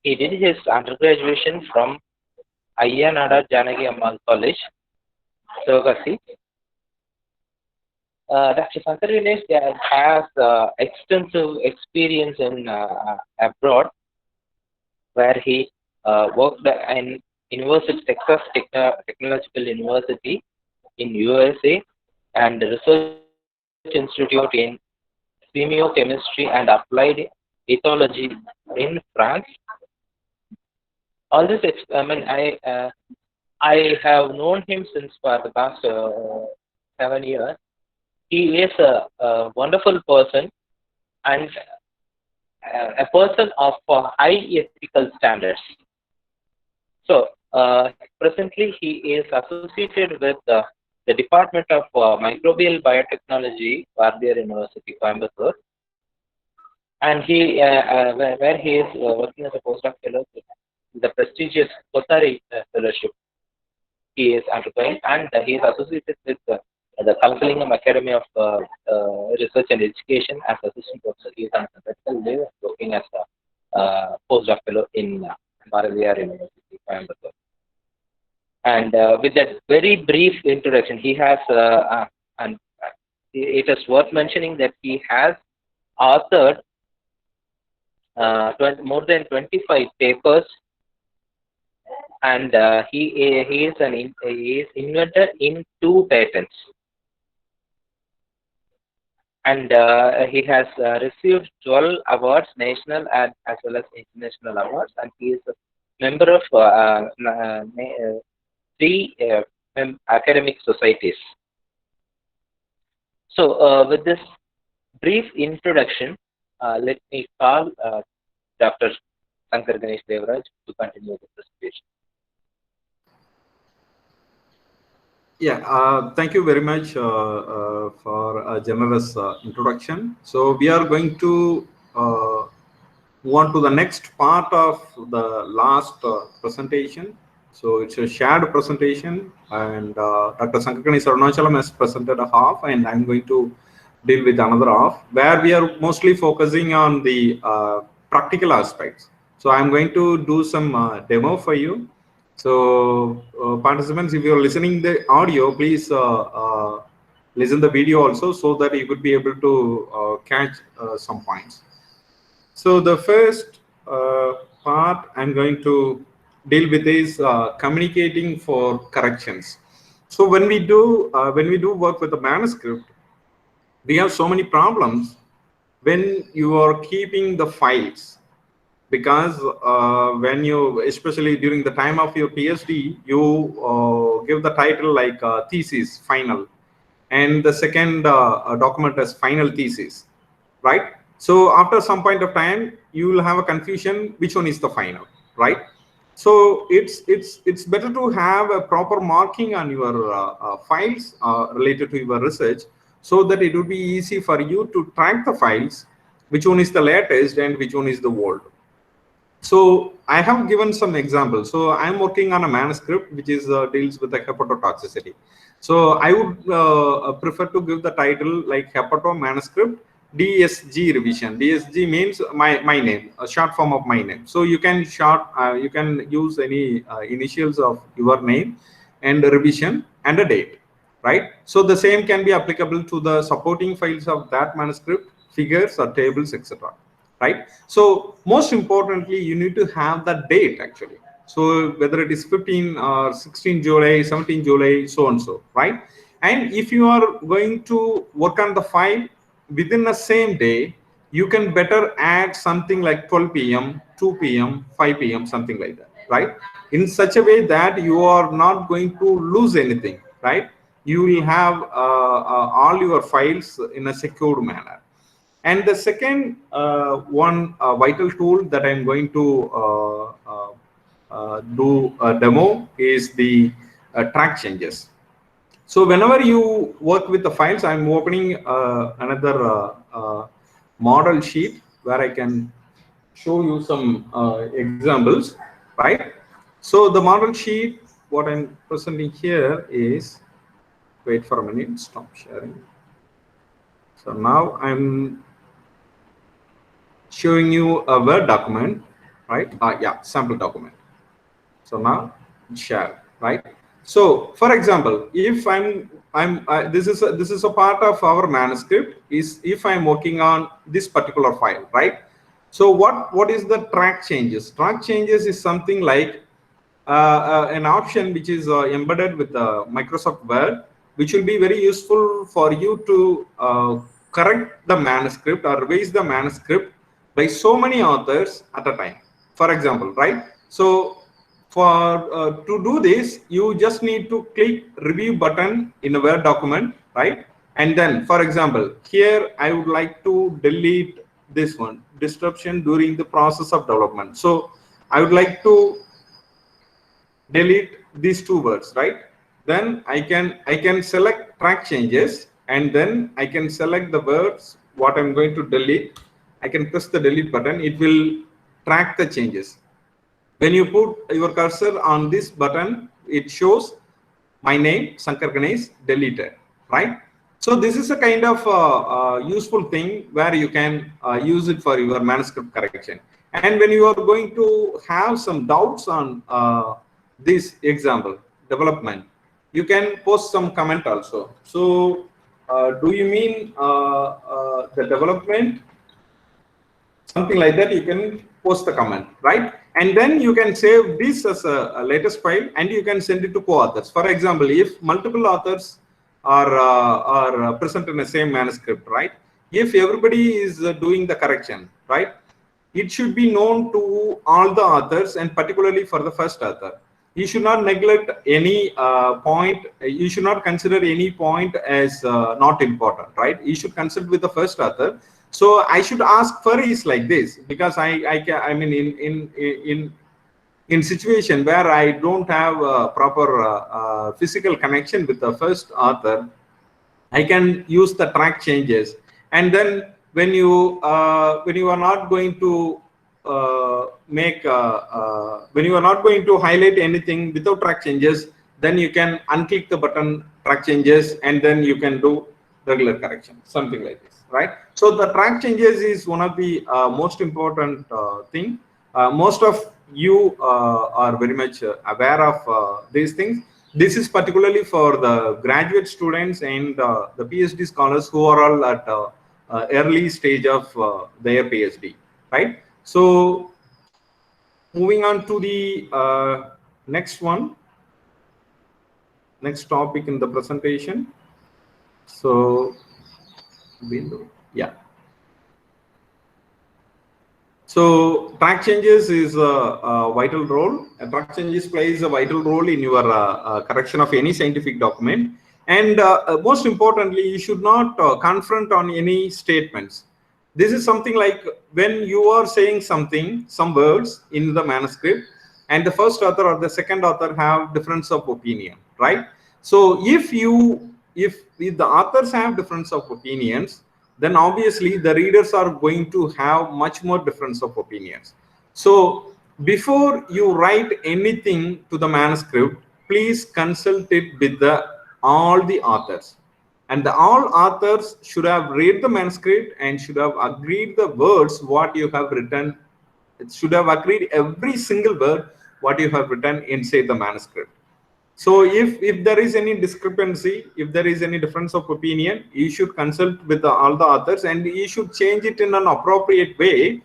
[SPEAKER 2] He did his undergraduation from Ayyanada Janaki Ammal College, Sivakasi. Dr. Sankarganesh has extensive experience in abroad, where he worked in Texas Technological University in USA and Research Institute in Semiochemistry and Applied Ethology in France. All this, I have known him since for the past 7 years. He is a wonderful person and a person of high ethical standards. So, presently he is associated with the Department of Microbial Biotechnology, Bardiyar University, Coimbatore, and where he is working as a postdoc fellow, the prestigious Kotari Fellowship he is undergoing, and he is associated with the Kalkalingam Academy of Research and Education as assistant professor. He is on a sabbatical leave, working as a postdoc fellow in Bardiyar University, Coimbatore. And with that very brief introduction, he has, and it is worth mentioning that he has authored more than 25 papers, and he is inventor in 2 patents, and he has received 12 awards, national as well as international awards, and he is a member of 3 academic societies. So, with this brief introduction, let me call Dr. Sankarganesh Devaraj to continue the presentation.
[SPEAKER 1] Yeah, thank you very much for a generous introduction. So we are going to move on to the next part of the last presentation. So it's a shared presentation, and Dr. Sankarganesh Arunahalam has presented a half, and I'm going to deal with another half, where we are mostly focusing on the practical aspects. So I'm going to do some demo for you. So participants, if you're listening the audio, please listen the video also, so that you could be able to catch some points. So the first part I'm going to deal with is communicating for corrections. So when we do work with a manuscript, we have so many problems when you are keeping the files, because when you, especially during the time of your PhD, you give the title like thesis final, and the second document as final thesis, right? So after some point of time, you will have a confusion which one is the final, right? So it's better to have a proper marking on your files related to your research, so that it would be easy for you to track the files, which one is the latest and which one is the old. So I have given some examples. So I'm working on a manuscript which is deals with the hepatotoxicity. So I would prefer to give the title like Hepato Manuscript DSG revision. DSG means my name, a short form of my name. So you can you can use any initials of your name and a revision and a date, right? So the same can be applicable to the supporting files of that manuscript, figures or tables, etc. Right? So most importantly, you need to have the date actually. So whether it is 15 or 16 July, 17 July, so and so, right? And if you are going to work on the file within the same day, you can better add something like 12 p.m., 2 p.m., 5 p.m., something like that, right? In such a way that you are not going to lose anything, right? You will have all your files in a secure manner. And the second one vital tool that I'm going to do a demo is the track changes. So whenever you work with the files, I'm opening another model sheet where I can show you some examples, right? So the model sheet, what I'm presenting here is, wait for a minute, stop sharing. So now I'm showing you a Word document, right? Yeah, sample document. So now share, right? So for example, if this is a part of our manuscript, is if I'm working on this particular file, right? So what is the track changes? Track changes is something like an option which is embedded with Microsoft Word, which will be very useful for you to correct the manuscript or revise the manuscript by so many authors at a time, for example, right? So for to do this, you just need to click review button in a Word document, right? And then, for example, here I would like to delete this one, disruption during the process of development. So I would like to delete these two words, right? Then I can select track changes, and then I can select the words what I'm going to delete. I can press the delete button. It will track the changes. When you put your cursor on this button, it shows my name, Sankarganesh, deleted, right? So this is a kind of useful thing where you can use it for your manuscript correction. And when you are going to have some doubts on this example, development, you can post some comment also. So do you mean the development? Something like that, you can post the comment, right? And then you can save this as a latest file, and you can send it to co-authors. For example, if multiple authors are present in the same manuscript, right? If everybody is doing the correction, right, it should be known to all the authors, and particularly for the first author. You should not neglect any point. You should not consider any point as not important, right? You should consult with the first author. So I should ask queries like this, because I mean in situation where I don't have a proper physical connection with the first author, I can use the track changes. And then when you are not going to when you are not going to highlight anything without track changes, then you can unclick the button track changes, and then you can do regular correction, something like this, right? So the track changes is one of the most important thing. Most of you are very much aware of these things. This is particularly for the graduate students and the PhD scholars who are all at early stage of their PhD, right? So moving on to the next one, next topic in the presentation. So window, yeah. So track changes is a vital role. Track changes plays a vital role in your correction of any scientific document. And most importantly, you should not confront on any statements. This is something like when you are saying something, some words in the manuscript, and the first author or the second author have difference of opinion, right? So if the authors have difference of opinions, then obviously the readers are going to have much more difference of opinions. So before you write anything to the manuscript, please consult it with all the authors. And all authors should have read the manuscript and should have agreed the words what you have written. It should have agreed every single word what you have written inside the manuscript. So if there is any discrepancy, if there is any difference of opinion, you should consult with all the authors, and you should change it in an appropriate way,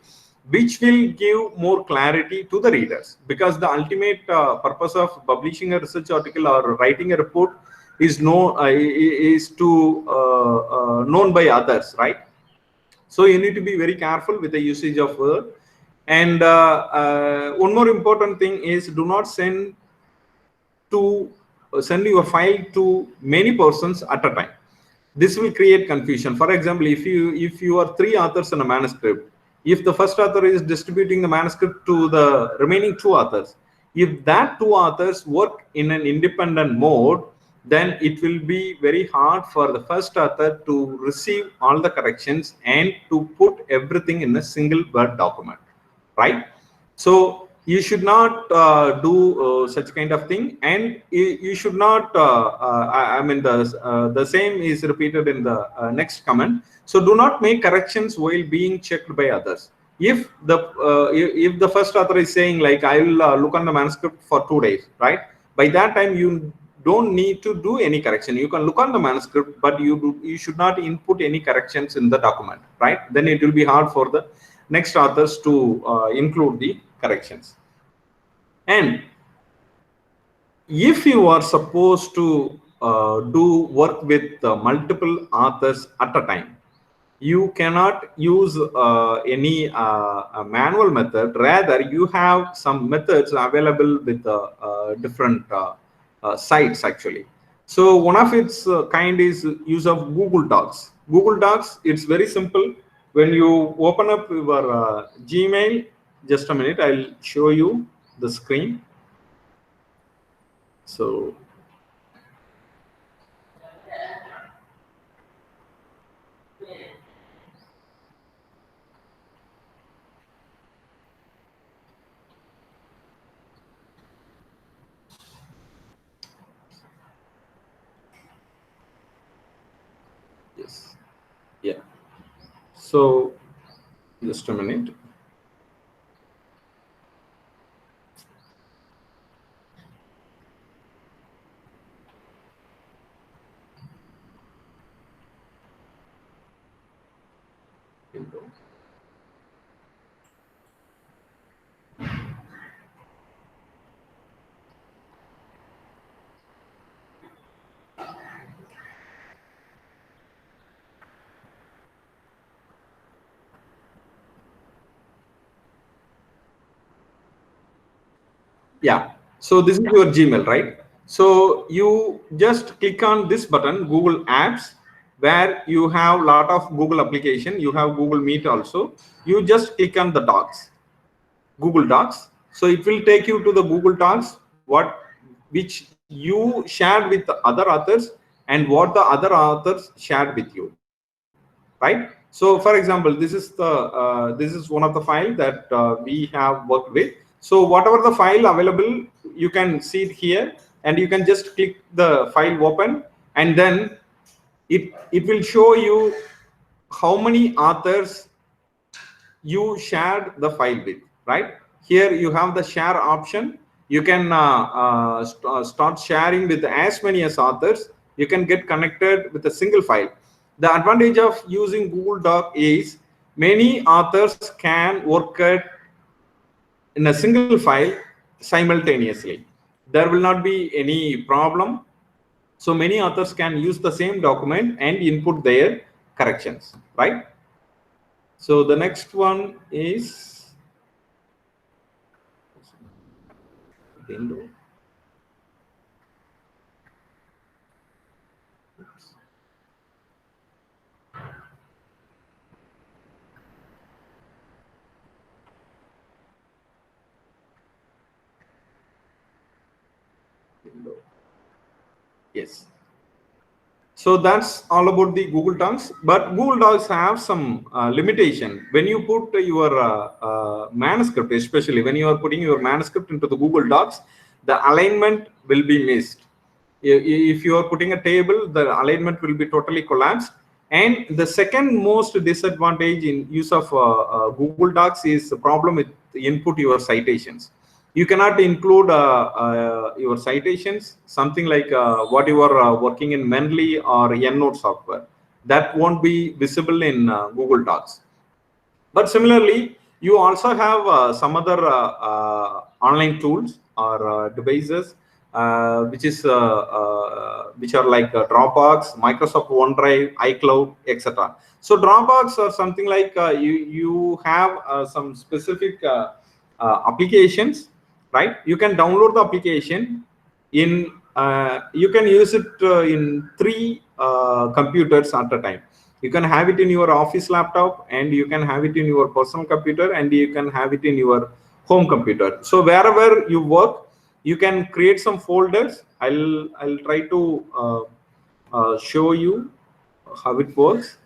[SPEAKER 1] which will give more clarity to the readers. Because the ultimate purpose of publishing a research article or writing a report is known by others, right? So you need to be very careful with the usage of Word. And one more important thing is, do not send your file to many persons at a time. This will create confusion. For example, if you are 3 authors in a manuscript, if the first author is distributing the manuscript to the remaining 2 authors, if that 2 authors work in an independent mode, then it will be very hard for the first author to receive all the corrections and to put everything in a single Word document, right? So you should not do such kind of thing, and you should not I mean the same is repeated in the next comment. So do not make corrections while being checked by others. If the first author is saying like, I will look on the manuscript for 2 days, right? By that time you don't need to do any correction. You can look on the manuscript, but you should not input any corrections in the document, right? Then it will be hard for the next authors to include the corrections. And if you are supposed to do work with multiple authors at a time, you cannot use any manual method. Rather, you have some methods available with different sites actually. So one of its kind is use of Google Docs. Google Docs, it's very simple. When you open up your Gmail, just a minute, I'll show you the screen. So yes, yeah. So just a minute. Yeah, so this is your Gmail, right? So you just click on this button, Google Apps, where you have a lot of Google application. You have Google Meet also. You just click on the Docs, Google Docs. So it will take you to the Google Docs, which you shared with the other authors and what the other authors shared with you, right? So for example, this is one of the file that we have worked with. So whatever the file available, you can see it here, and you can just click the file open, and then it will show you how many authors you shared the file with, right? Here you have the share option. You can start sharing with as many as authors. You can get connected with a single file. The advantage of using Google Doc is many authors can work in a single file simultaneously. There will not be any problem. So many authors can use the same document and input their corrections, right? So the next one is window. Yes. So that's all about the Google Docs. But Google Docs have some limitation. When you put your manuscript, especially when you are putting your manuscript into the Google Docs, the alignment will be missed. If you are putting a table, the alignment will be totally collapsed. And the second most disadvantage in use of Google Docs is the problem with input your citations. You cannot include your citations, something like what you are working in Mendeley or EndNote software. That won't be visible in Google Docs. But similarly, you also have some other online tools or devices which are like Dropbox, Microsoft OneDrive, iCloud, etc. So Dropbox or something like you have some specific applications, right? You can download the application in you can use it in 3 computers at a time. You can have it in your office laptop, and you can have it in your personal computer, and you can have it in your home computer. So wherever you work, you can create some folders. I'll try to show you how it works.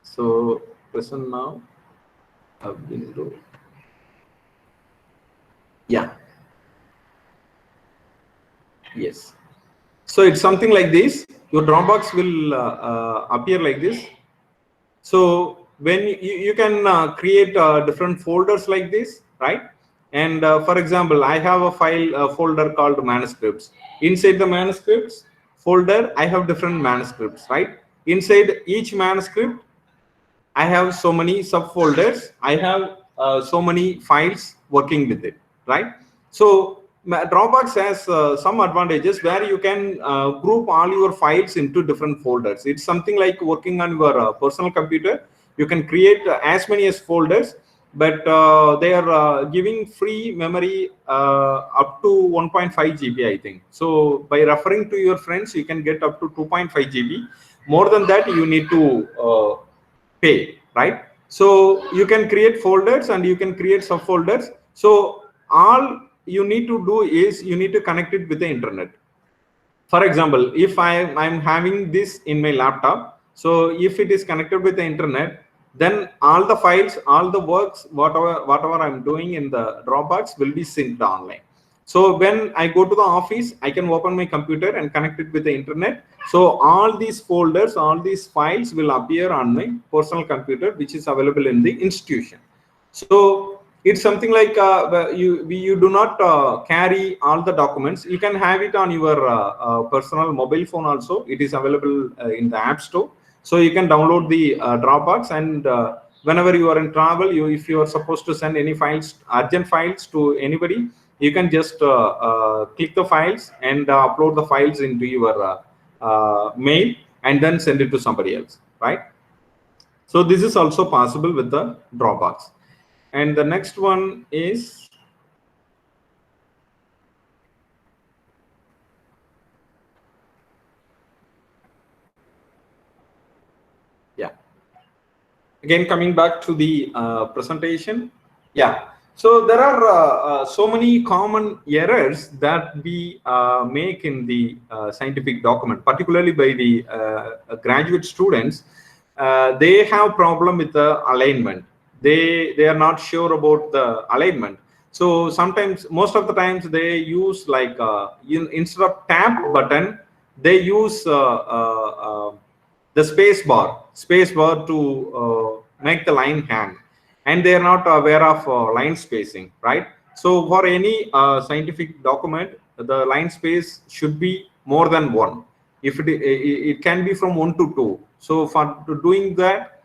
[SPEAKER 1] So present now a window. Yeah. Yes. So it's something like this. Your Dropbox will appear like this. So when you can create different folders like this, right? And for example, I have a file folder called manuscripts. Inside the manuscripts folder, I have different manuscripts, right? Inside each manuscript, I have so many subfolders. I have so many files working with it, right? So Dropbox has some advantages where you can group all your files into different folders. It's something like working on your personal computer. You can create as many as folders, but they are giving free memory up to 1.5 GB, I think. So by referring to your friends, you can get up to 2.5 GB. More than that, you need to pay, right? So you can create folders and you can create subfolders. So all you need to do is you need to connect it with the internet. For example, if I'm having this in my laptop, so if it is connected with the internet, then all the files, all the works, whatever I'm doing in the Dropbox will be synced online. So when I go to the office, I can open my computer and connect it with the internet. So all these folders, all these files will appear on my personal computer, which is available in the institution. So it's something like you do not carry all the documents. You can have it on your personal mobile phone also. It is available in the App Store. So you can download the Dropbox, and whenever you are in travel, if you are supposed to send any files, urgent files to anybody, you can just click the files and upload the files into your mail and then send it to somebody else, right? So this is also possible with the Dropbox. And the next one is again coming back to the presentation. Yeah, so there are so many common errors that we make in the scientific document, particularly by the graduate students. They have problem with the alignment. They are not sure about the alignment. So sometimes, most of the times, they use like instead of tab button, they use the space bar to make the line hang, and they are not aware of line spacing, right? So for any scientific document, the line space should be more than 1. If it can be from 1 to 2. So for doing that,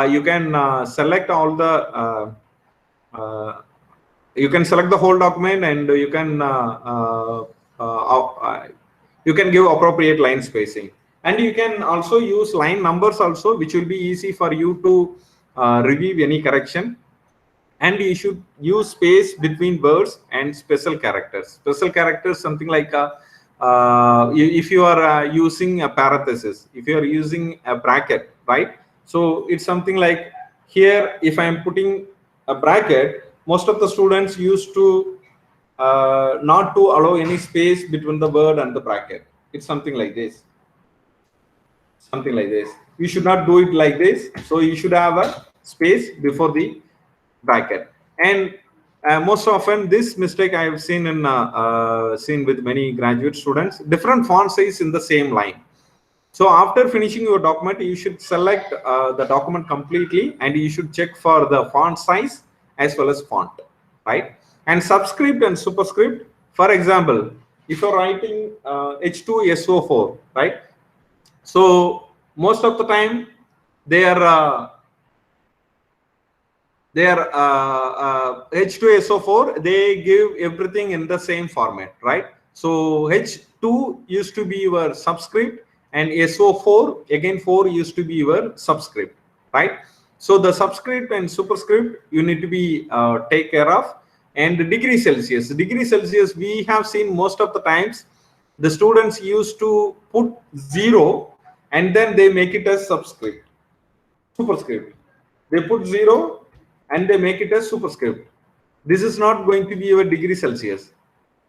[SPEAKER 1] you can select all the you can select the whole document, and you can give appropriate line spacing, and you can also use line numbers also, which will be easy for you to review any correction. And you should use space between words and special characters. Special characters, something like if you are using a parenthesis, if you are using a bracket, right? So it's something like here, if I am putting a bracket, most of the students used to not to allow any space between the word and the bracket. It's something like this. Something like this. You should not do it like this. So you should have a space before the bracket. And most often this mistake I have seen with many graduate students, different font size in the same line. So after finishing your document, you should select the document completely, and you should check for the font size as well as font, right? And subscript and superscript, for example, if you're writing H2SO4, right? So most of the time they are their H2SO4, they give everything in the same format, right? So H2 used to be your subscript, and SO4 again 4 used to be your subscript, right? So the subscript and superscript you need to be take care of. And degree Celsius, we have seen most of the times the students used to put 0 and then they make it as superscript. They put 0 and they make it as superscript. This is not going to be your degree Celsius.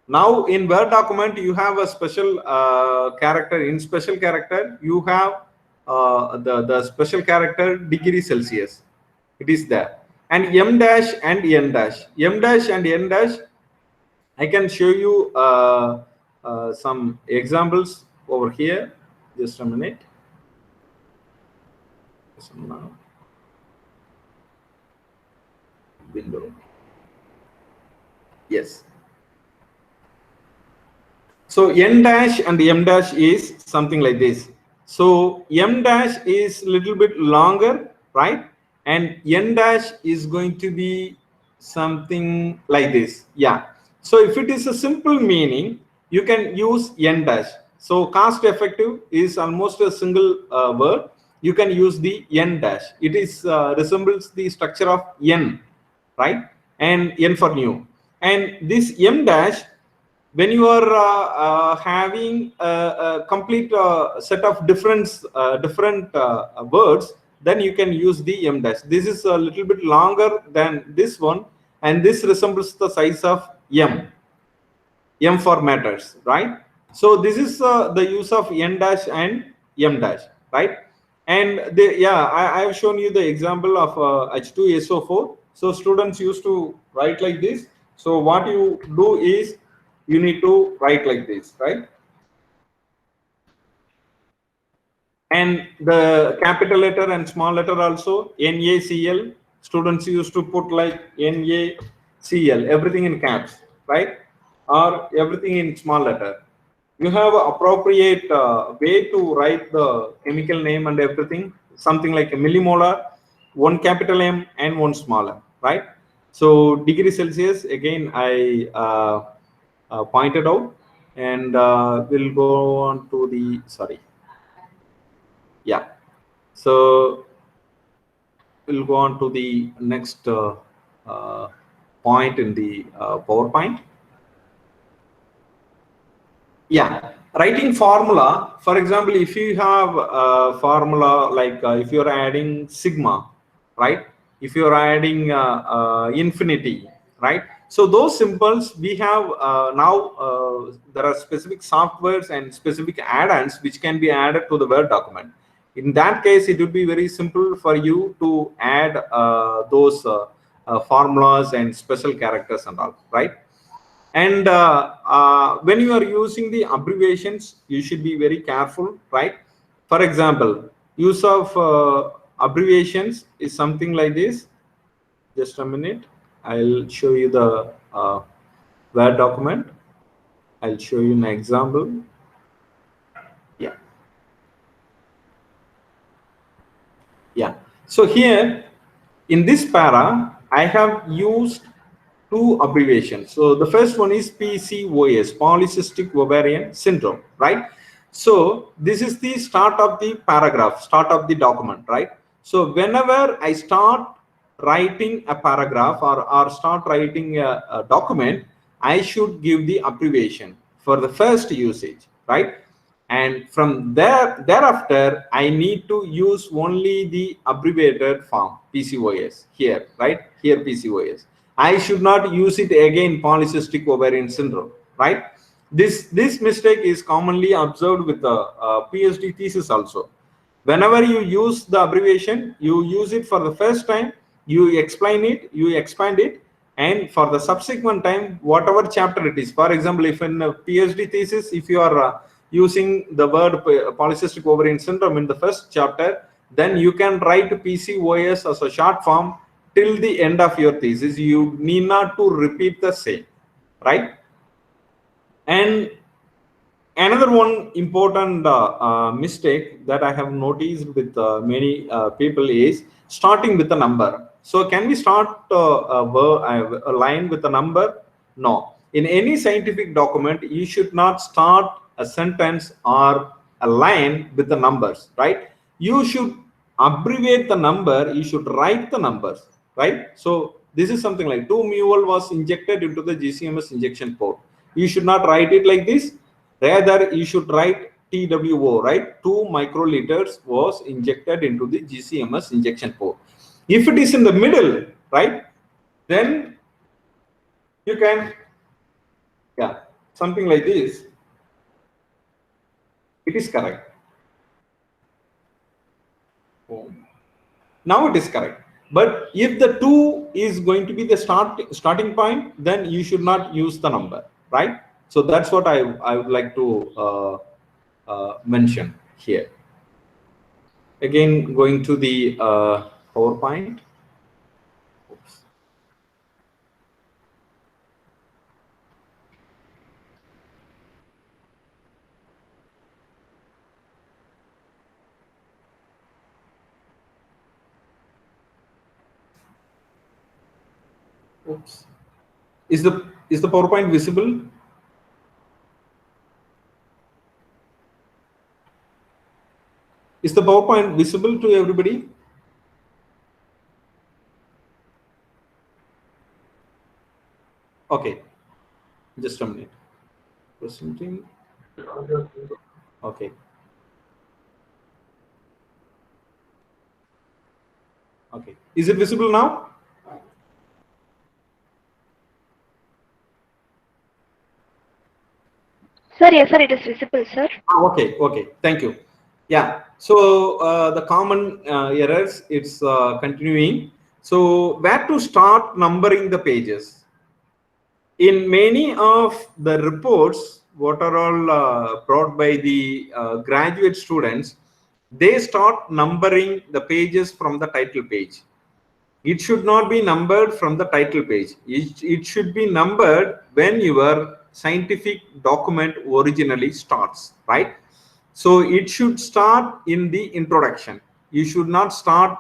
[SPEAKER 1] Now in Word document you have a special character. In special character you have the special character degree Celsius. It is there. And M dash and N dash. M dash and N dash, I can show you some examples over here. Just a minute. Window. Yes. So N dash and M dash is something like this. So M dash is a little bit longer, right? And N dash is going to be something like this. Yeah. So if it is a simple meaning, you can use N dash. So cost effective is almost a single word. You can use the N dash. It is resembles the structure of N, right? And N for new. And this M dash, when you are having a complete set of different words, then you can use the M dash. This is a little bit longer than this one, and this resembles the size of M for matters, right? So this is the use of N dash and M dash, right? And I have shown you the example of H2SO4. So students used to write like this. So what you do is you need to write like this, right? And the capital letter and small letter also, NaCl, students used to put like NaCl, everything in caps, right? Or everything in small letter. You have appropriate way to write the chemical name and everything, something like a millimolar, one capital M and one small m, right? So degree Celsius, again, I pointed out, and we'll go on to the, sorry. Yeah. So we'll go on to the next point in the PowerPoint. Yeah, writing formula. For example, if you have a formula like if you're adding sigma, right? If you're adding infinity, right? So those symbols we have now. There are specific softwares and specific add-ons which can be added to the Word document. In that case, it would be very simple for you to add those formulas and special characters and all, right? And when you are using the abbreviations, you should be very careful, right? For example, use of abbreviations is something like this. Just a minute. I'll show you the Word document. I'll show you an example. Yeah. Yeah. So here in this para, I have used two abbreviations. So the first one is PCOS, polycystic ovarian syndrome, right? So this is the start of the paragraph, start of the document, right? So whenever I start writing a paragraph or start writing a document, I should give the abbreviation for the first usage, right? And from thereafter, I need to use only the abbreviated form PCOS here, right? Here PCOS. I should not use it again, polycystic ovarian syndrome, right? This mistake is commonly observed with the PhD thesis also. Whenever you use the abbreviation, you use it for the first time, you explain it, you expand it, and for the subsequent time, whatever chapter it is. For example, if in a PhD thesis, if you are using the word polycystic ovarian syndrome in the first chapter, then you can write PCOS as a short form till the end of your thesis. You need not to repeat the same, right? And another one important mistake that I have noticed with many people is starting with a number. So can we start a line with a number? No. In any scientific document, you should not start a sentence or a line with the numbers, right? You should abbreviate the number. You should write the numbers, right? So this is something like 2 mule was injected into the GCMS injection port. You should not write it like this. Rather, you should write TWO, right? 2 microliters was injected into the GCMS injection port. If it is in the middle, right, then you can, yeah, something like this. It is correct. Now it is correct. But if the 2 is going to be the starting point, then you should not use the number, right? So that's what I would like to mention here. Again, going to the PowerPoint. Oops. Oops. Is the PowerPoint visible? Is the PowerPoint visible to everybody? Okay, just a minute. Presenting. Okay. Okay. Is it visible now?
[SPEAKER 4] Sir, yes, sir, it is visible, sir.
[SPEAKER 1] Okay. Okay. Thank you. Yeah. So the common errors, it's continuing. So where to start numbering the pages? In many of the reports, what are all brought by the graduate students, they start numbering the pages from the title page. It should not be numbered from the title page. It should be numbered when your scientific document originally starts, right? So it should start in the introduction. You should not start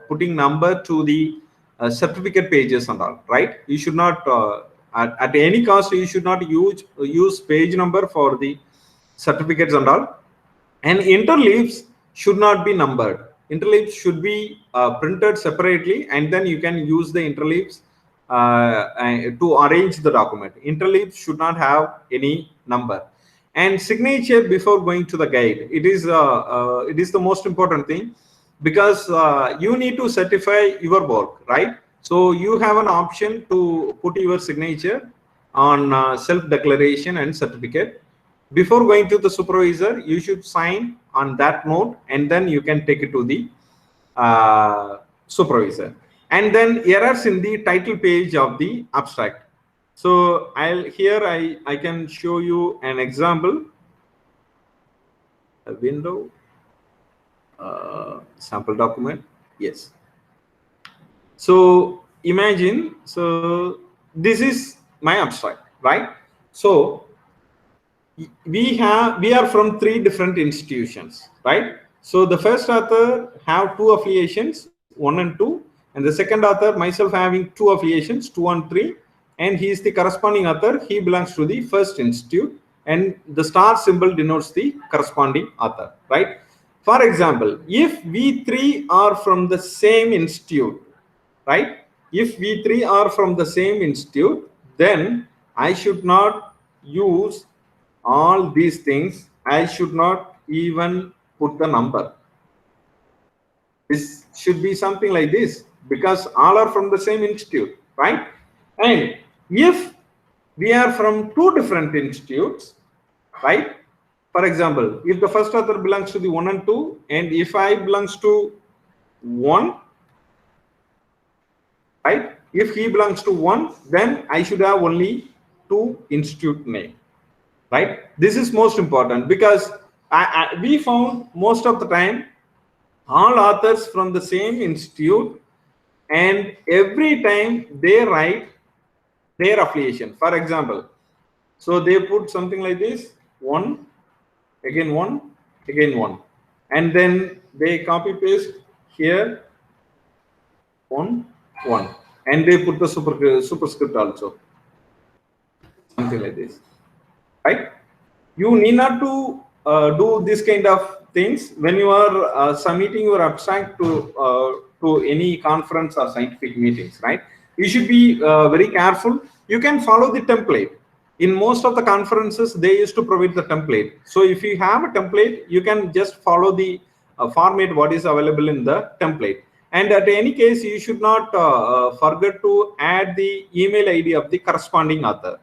[SPEAKER 1] putting number to the certificate pages and all, right? You should not, at any cost, you should not use page number for the certificates and all. And interleaves should not be numbered. Interleaves should be printed separately, and then you can use the interleaves to arrange the document. Interleaves should not have any number. And signature before going to the guide, it is the most important thing, because you need to certify your work, right? So you have an option to put your signature on self declaration and certificate. Before going to the supervisor, you should sign on that note, and then you can take it to the supervisor. And then errors in the title page of the abstract. So I can show you an example. A window, sample document. Yes. So imagine, so this is my abstract, right? So we are from 3 different institutions, right? So the first author have 2 affiliations, 1 and 2, and the second author, myself, having 2 affiliations, 2 and 3, and he is the corresponding author. He belongs to the first institute, and the star symbol denotes the corresponding author, right? For example, if we 3 are from the same institute, right? If we 3 are from the same institute, then I should not use all these things. I should not even put the number. This should be something like this, because all are from the same institute, right? And if we are from 2 different institutes, right? For example, if the first author belongs to the 1 and 2, and if I belongs to 1, right? If he belongs to 1, then I should have only 2 institute name, right? This is most important, because we found most of the time all authors from the same institute, and every time they write their affiliation. For example, so they put something like this: 1, again 1, again 1, and then they copy paste here on 1, and they put the superscript also, something like this, right? You need not to do this kind of things when you are submitting your abstract to any conference or scientific meetings, right? You should be very careful. You can follow the template. In most of the conferences, they used to provide the template. So if you have a template, you can just follow the format what is available in the template. And at any case, you should not forget to add the email ID of the corresponding author.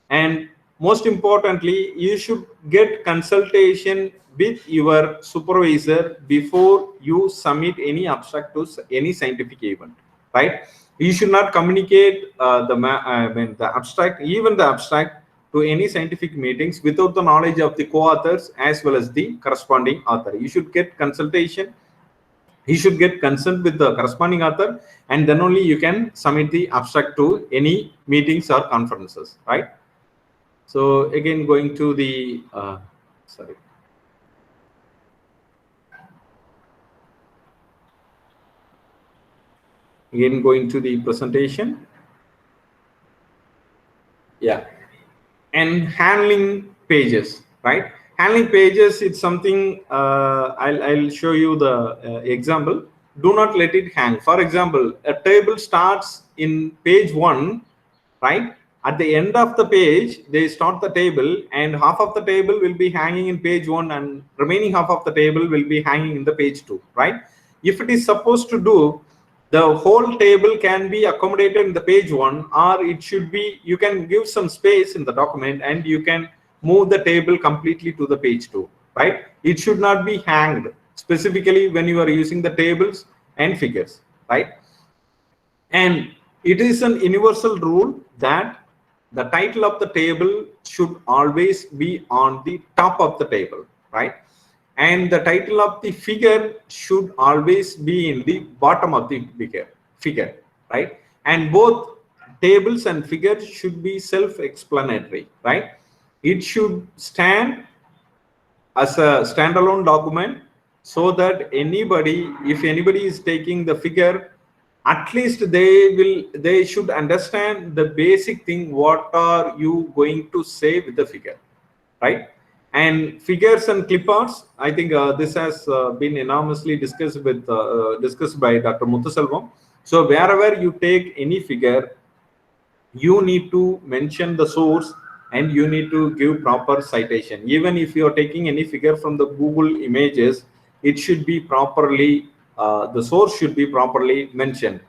[SPEAKER 1] And most importantly, you should get consultation with your supervisor before you submit any abstract to any scientific event, right? You should not communicate the abstract, even the abstract, to any scientific meetings without the knowledge of the co-authors as well as the corresponding author. You should get consultation. He should get consent with the corresponding author, and then only you can submit the abstract to any meetings or conferences, right? So again, going to the again going to the presentation. Yeah, and handling pages, right? Handling pages, it's something I'll show you the example. Do not let it hang. For example, a table starts in page 1, right? At the end of the page, they start the table, and half of the table will be hanging in page 1, and remaining half of the table will be hanging in the page 2, right? If it is supposed to do, the whole table can be accommodated in the page 1, or it should be, you can give some space in the document and you can move the table completely to the page 2, right? It should not be hanged, specifically when you are using the tables and figures, right? And it is an universal rule that the title of the table should always be on the top of the table, right? And the title of the figure should always be in the bottom of the figure, right? And both tables and figures should be self-explanatory, right? It should stand as a standalone document, so that anybody, if anybody is taking the figure, at least they should understand the basic thing, what are you going to say with the figure, right? And figures and cliparts, I think this has been enormously discussed by Dr. Muthuselvam. So wherever you take any figure, you need to mention the source and you need to give proper citation. Even if you are taking any figure from the Google images, it should be properly, the source should be properly mentioned.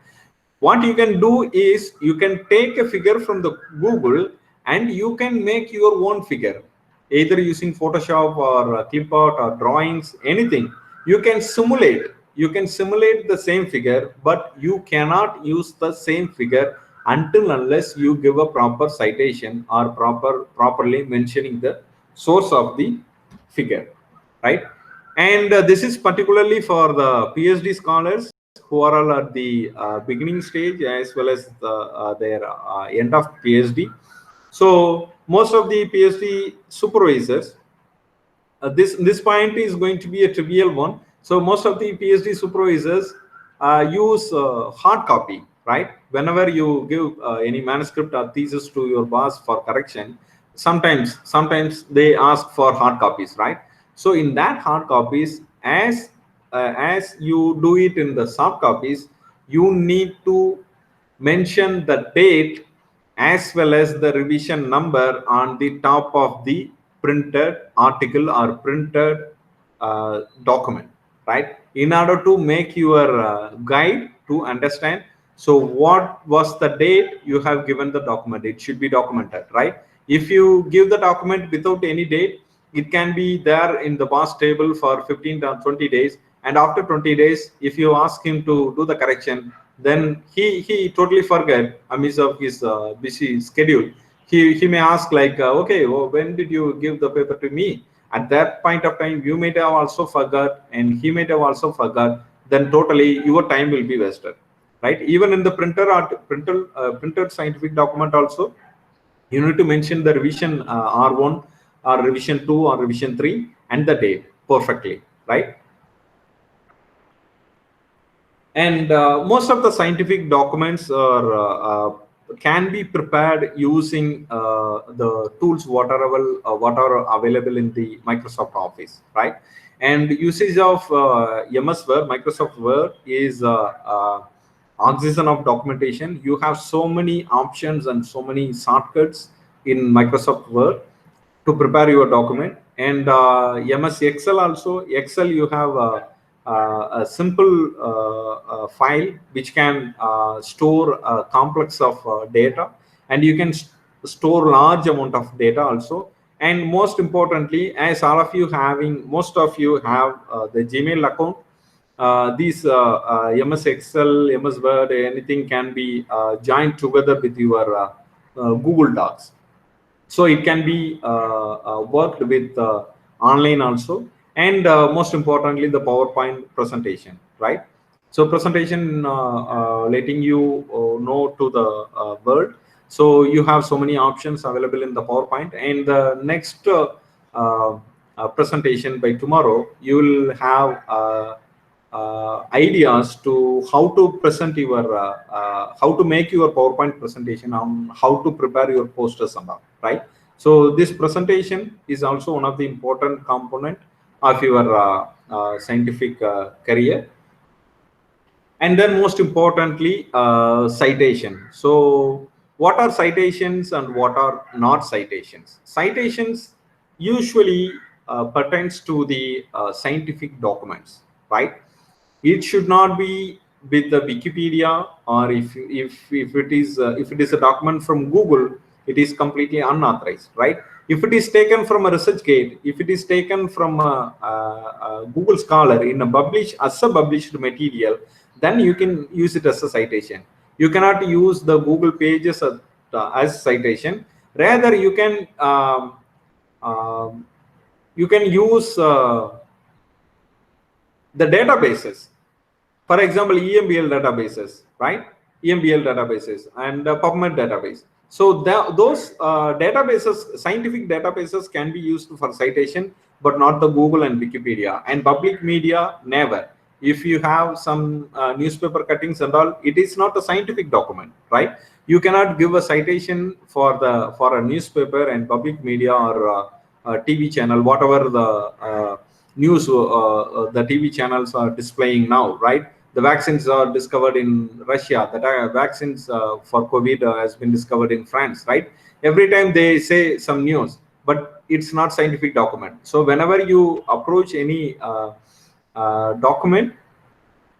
[SPEAKER 1] What you can do is you can take a figure from the Google and you can make your own figure, either using Photoshop or clipart or drawings, anything. You can simulate the same figure, but you cannot use the same figure until unless you give a proper citation or properly mentioning the source of the figure, right? And this is particularly for the PhD scholars who are all at the beginning stage as well as their end of PhD. So most of the PhD supervisors, this point is going to be a trivial one. So most of the PhD supervisors use hard copy, right? Whenever you give any manuscript or thesis to your boss for correction, sometimes they ask for hard copies, right? So in that hard copies, as you do it in the soft copies, you need to mention the date as well as the revision number on the top of the printed article or printed document, right? In order to make your guide to understand, so what was the date you have given the document, it should be documented, right? If you give the document without any date, it can be there in the boss table for 15 or 20 days, and after 20 days, if you ask him to do the correction, then he totally forget amidst of his busy schedule. He may ask like, okay, well, when did you give the paper to me? At that point of time, you may have also forgot, and he may have also forgot. Then totally your time will be wasted, right? Even in the printed scientific document also, you need to mention the revision R1 or revision 2 or revision 3 and the date perfectly, right? And most of the scientific documents can be prepared using the tools what are available in the Microsoft Office, right? And usage of MS Word, Microsoft Word is oxygen of documentation. You have so many options and so many shortcuts in Microsoft Word to prepare your document. And MS Excel also, Excel you have a simple file which can store a complex of data, and you can store large amount of data also. And most importantly, as all of you most of you have the Gmail account, these MS Excel, MS Word, anything can be joined together with your Google Docs. So it can be worked with online also. And most importantly, the PowerPoint presentation, right? So presentation letting you know to the world. So you have so many options available in the PowerPoint. And the next presentation by tomorrow, you will have ideas to how to present your how to make your PowerPoint presentation, on how to prepare your posters and all, right? So this presentation is also one of the important component of your scientific career. And then most importantly, citation. So what are citations and what are not citations? Citations usually pertains to the scientific documents, right? It should not be with the Wikipedia, or if it is a document from Google, it is completely unauthorized, right? If it is taken from a ResearchGate, if it is taken from a Google Scholar in a published material, then you can use it as a citation. You cannot use the Google pages as citation. Rather, you can use the databases. For example, EMBL databases, right? EMBL databases and PubMed database. So those databases, scientific databases, can be used for citation, but not the Google and Wikipedia. And public media, never. If you have some newspaper cuttings and all, it is not a scientific document, right? You cannot give a citation for a newspaper and public media or TV channel, whatever the news the TV channels are displaying now, right? The vaccines are discovered in Russia. The vaccines for COVID has been discovered in France, right? Every time they say some news, but it's not scientific document. So whenever you approach any document,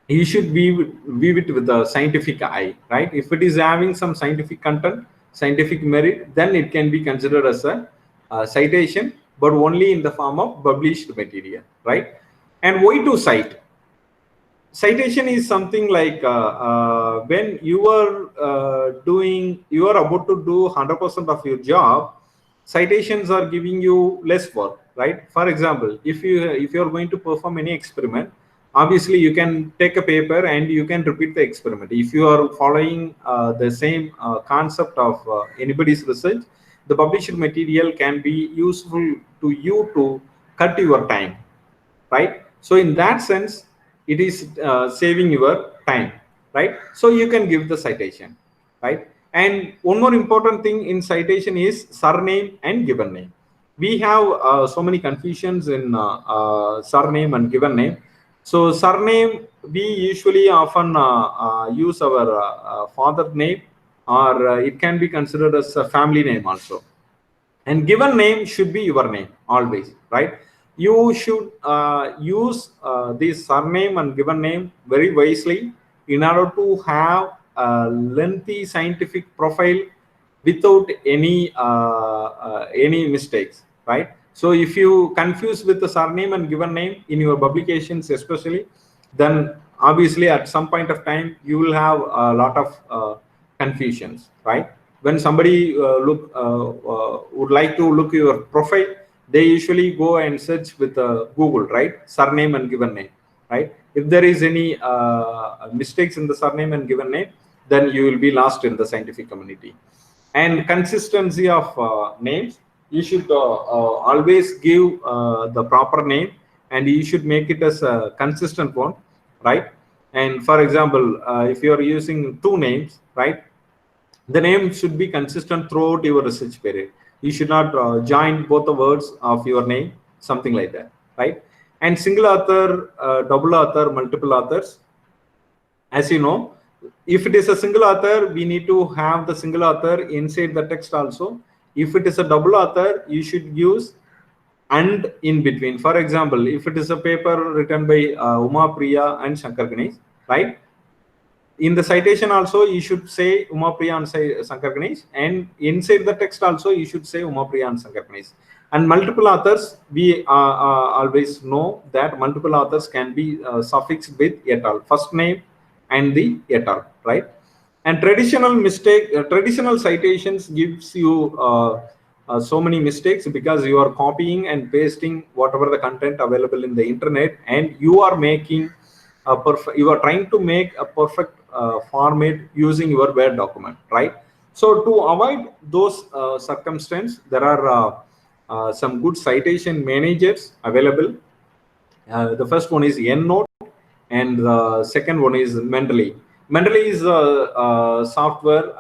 [SPEAKER 1] you should view it with the scientific eye, right? If it is having some scientific content, scientific merit, then it can be considered as a citation, but only in the form of published material, right? And why to cite? Citation is something like when you are about to do 100% of your job, citations are giving you less work, right? For example, if you are going to perform any experiment, obviously you can take a paper and you can repeat the experiment. If you are following the same concept of anybody's research, the published material can be useful to you to cut your time, right? So in that sense, it is saving your time, right? So you can give the citation, right? And one more important thing in citation is surname and given name. We have so many confusions in surname and given name. So surname, we usually often use our father name, or it can be considered as a family name also. And given name should be your name always, right? You should use this surname and given name very wisely in order to have a lengthy scientific profile without any mistakes, right? So if you confuse with the surname and given name in your publications especially, then obviously at some point of time you will have a lot of confusions, right? When somebody would like to look your profile, they usually go and search with Google, right? Surname and given name, right? If there is any mistakes in the surname and given name, then you will be lost in the scientific community. And consistency of names, you should always give the proper name, and you should make it as a consistent one, right? And for example, if you are using two names, right, the name should be consistent throughout your research period. You should not join both the words of your name, something like that, right? And single author, double author, multiple authors. As you know, if it is a single author, we need to have the single author inside the text also. If it is a double author, you should use and in between. For example, if it is a paper written by Uma Priya and Sankarganesh, right? In the citation also you should say Uma Priya and Sankarganesh, and inside the text also you should say Uma Priya and Sankarganesh. And multiple authors, we always know that multiple authors can be suffixed with et al, first name and the et al, right? And traditional citations gives you so many mistakes, because you are copying and pasting whatever the content available in the internet, and you are making a perfect, you are trying to make a perfect format using your Word document, right? So to avoid those circumstances, there are some good citation managers available. The first one is EndNote, and the second one is Mendeley. Mendeley is a software.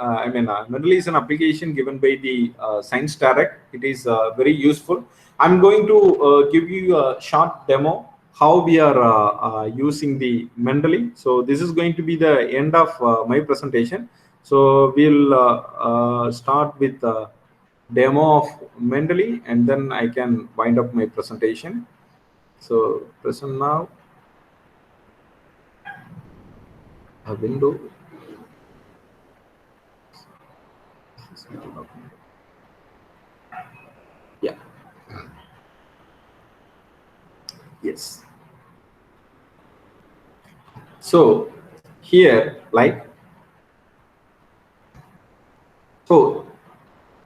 [SPEAKER 1] Mendeley is an application given by the Science Direct. It is very useful. I'm going to give you a short demo how we are using the Mendeley. So this is going to be the end of my presentation. So we'll start with the demo of Mendeley, and then I can wind up my presentation. So present now. A window. Yeah. Yes. So here, like, so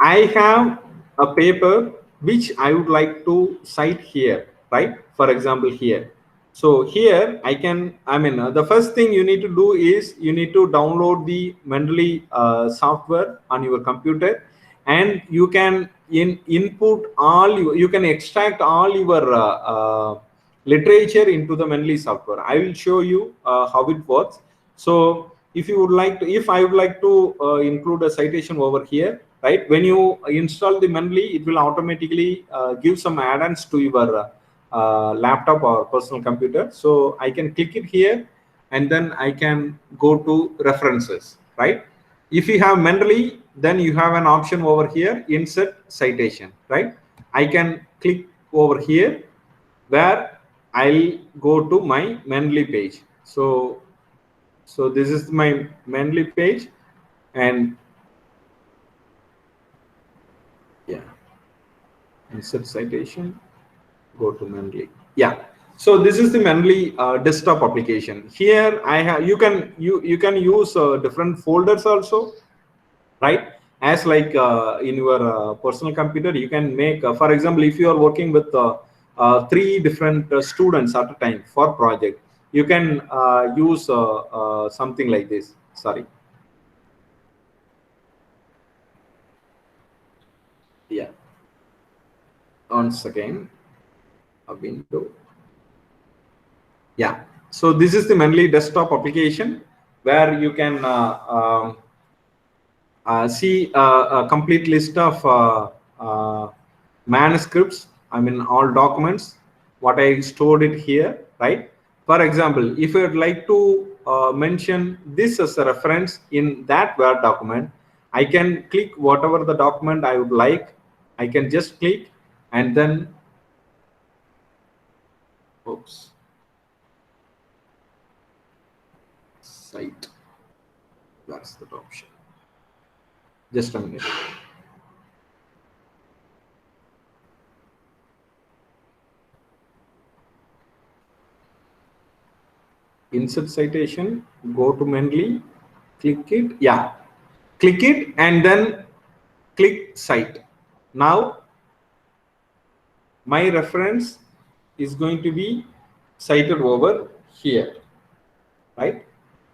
[SPEAKER 1] I have a paper which I would like to cite here, right? For example, here. So here I can, the first thing you need to do is you need to download the Mendeley software on your computer, and you can input all, you can extract all your literature into the Mendeley software. I will show you how it works. So if you would like to, if I would like to include a citation over here, right? When you install the Mendeley, it will automatically give some add-ons to your laptop or personal computer. So I can click it here, and then I can go to references, right? If you have Mendeley, then you have an option over here, insert citation, right? I can click over here where I'll go to my Mendeley page. So this is my Mendeley page, and yeah, insert citation, go to Mendeley. Yeah. So this is the Mendeley desktop application. Here I have, you can use different folders also, right? As like in your personal computer, you can make, for example, if you are working with 3 different students at a time for project, you can use something like this. Sorry. Yeah. Once again, a window. Yeah. So this is the Mendeley desktop application where you can see a complete list of manuscripts, all documents, what I stored it here, right? For example, if I'd like to mention this as a reference in that Word document, I can click whatever the document I would like. I can just click, and then, oops, cite. That's the option. Just a minute. Insert citation, go to Mendeley, click it, yeah, click it, and then click cite. Now my reference is going to be cited over here, right?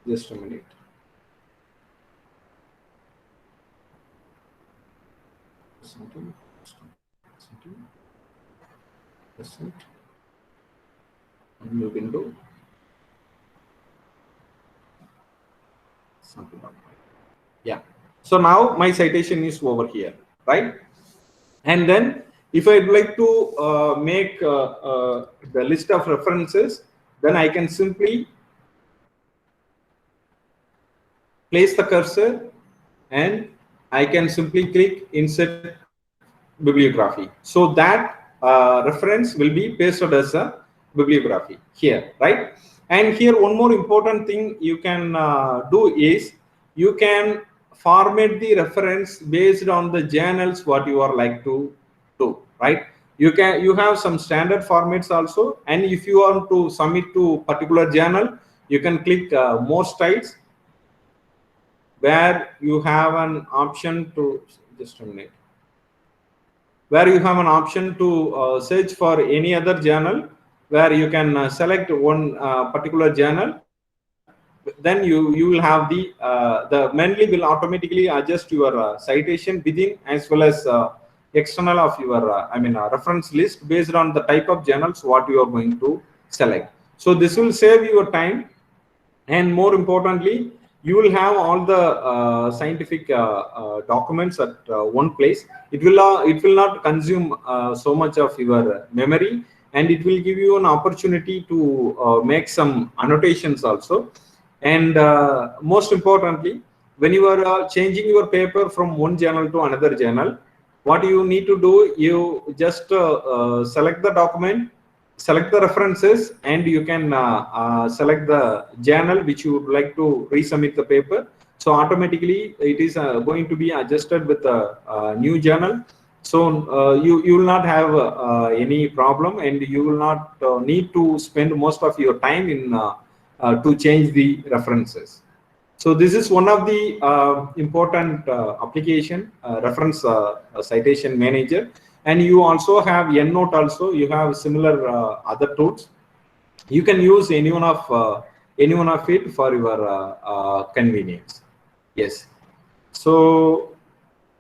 [SPEAKER 1] Just a minute. New window. something like that. Yeah. So now my citation is over here, right? And then if I'd like to make the list of references, then I can simply place the cursor and I can simply click insert bibliography. So that reference will be pasted as a bibliography here, right? And here one more important thing you can do is you can format the reference based on the journals what you are like to do, right? You have some standard formats also, and if you want to submit to particular journal, you can click more styles, where you have an option to just a minute, where you have an option to search for any other journal, where you can select one particular journal. Then you will have the Mendeley will automatically adjust your citation within as well as external of your reference list based on the type of journals what you are going to select. So this will save your time, and more importantly, you will have all the scientific documents at one place. It will not consume so much of your memory, and it will give you an opportunity to make some annotations also. And most importantly, when you are changing your paper from one journal to another journal, what you need to do, you just select the document, select the references, and you can select the journal which you would like to resubmit the paper. So automatically it is going to be adjusted with a new journal. So you will not have any problem, and you will not need to spend most of your time in to change the references. So this is one of the important application, reference citation manager. And you also have EndNote also. You have similar other tools. You can use any one of it for your convenience. Yes. So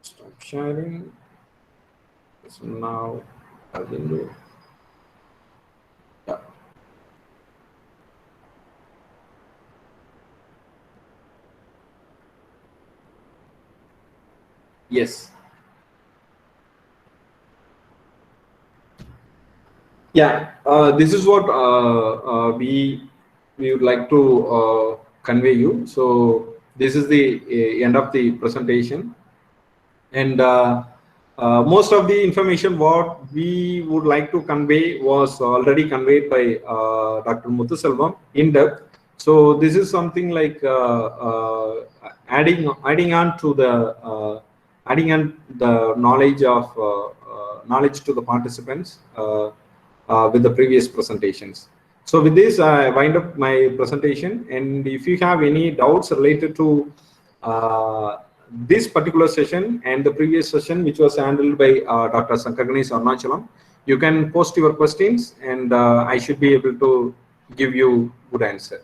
[SPEAKER 1] stop sharing. So now I will do. Yeah. Yes. Yeah, this is what we would like to convey you. So this is the end of the presentation, and most of the information what we would like to convey was already conveyed by Dr. Muthuselvam in depth. So this is something like adding on to the adding on the knowledge of knowledge to the participants. With the previous presentations. So with this, I wind up my presentation. And if you have any doubts related to this particular session and the previous session, which was handled by Dr. Sankarganesh Arunahalam, you can post your questions, and I should be able to give you good answer.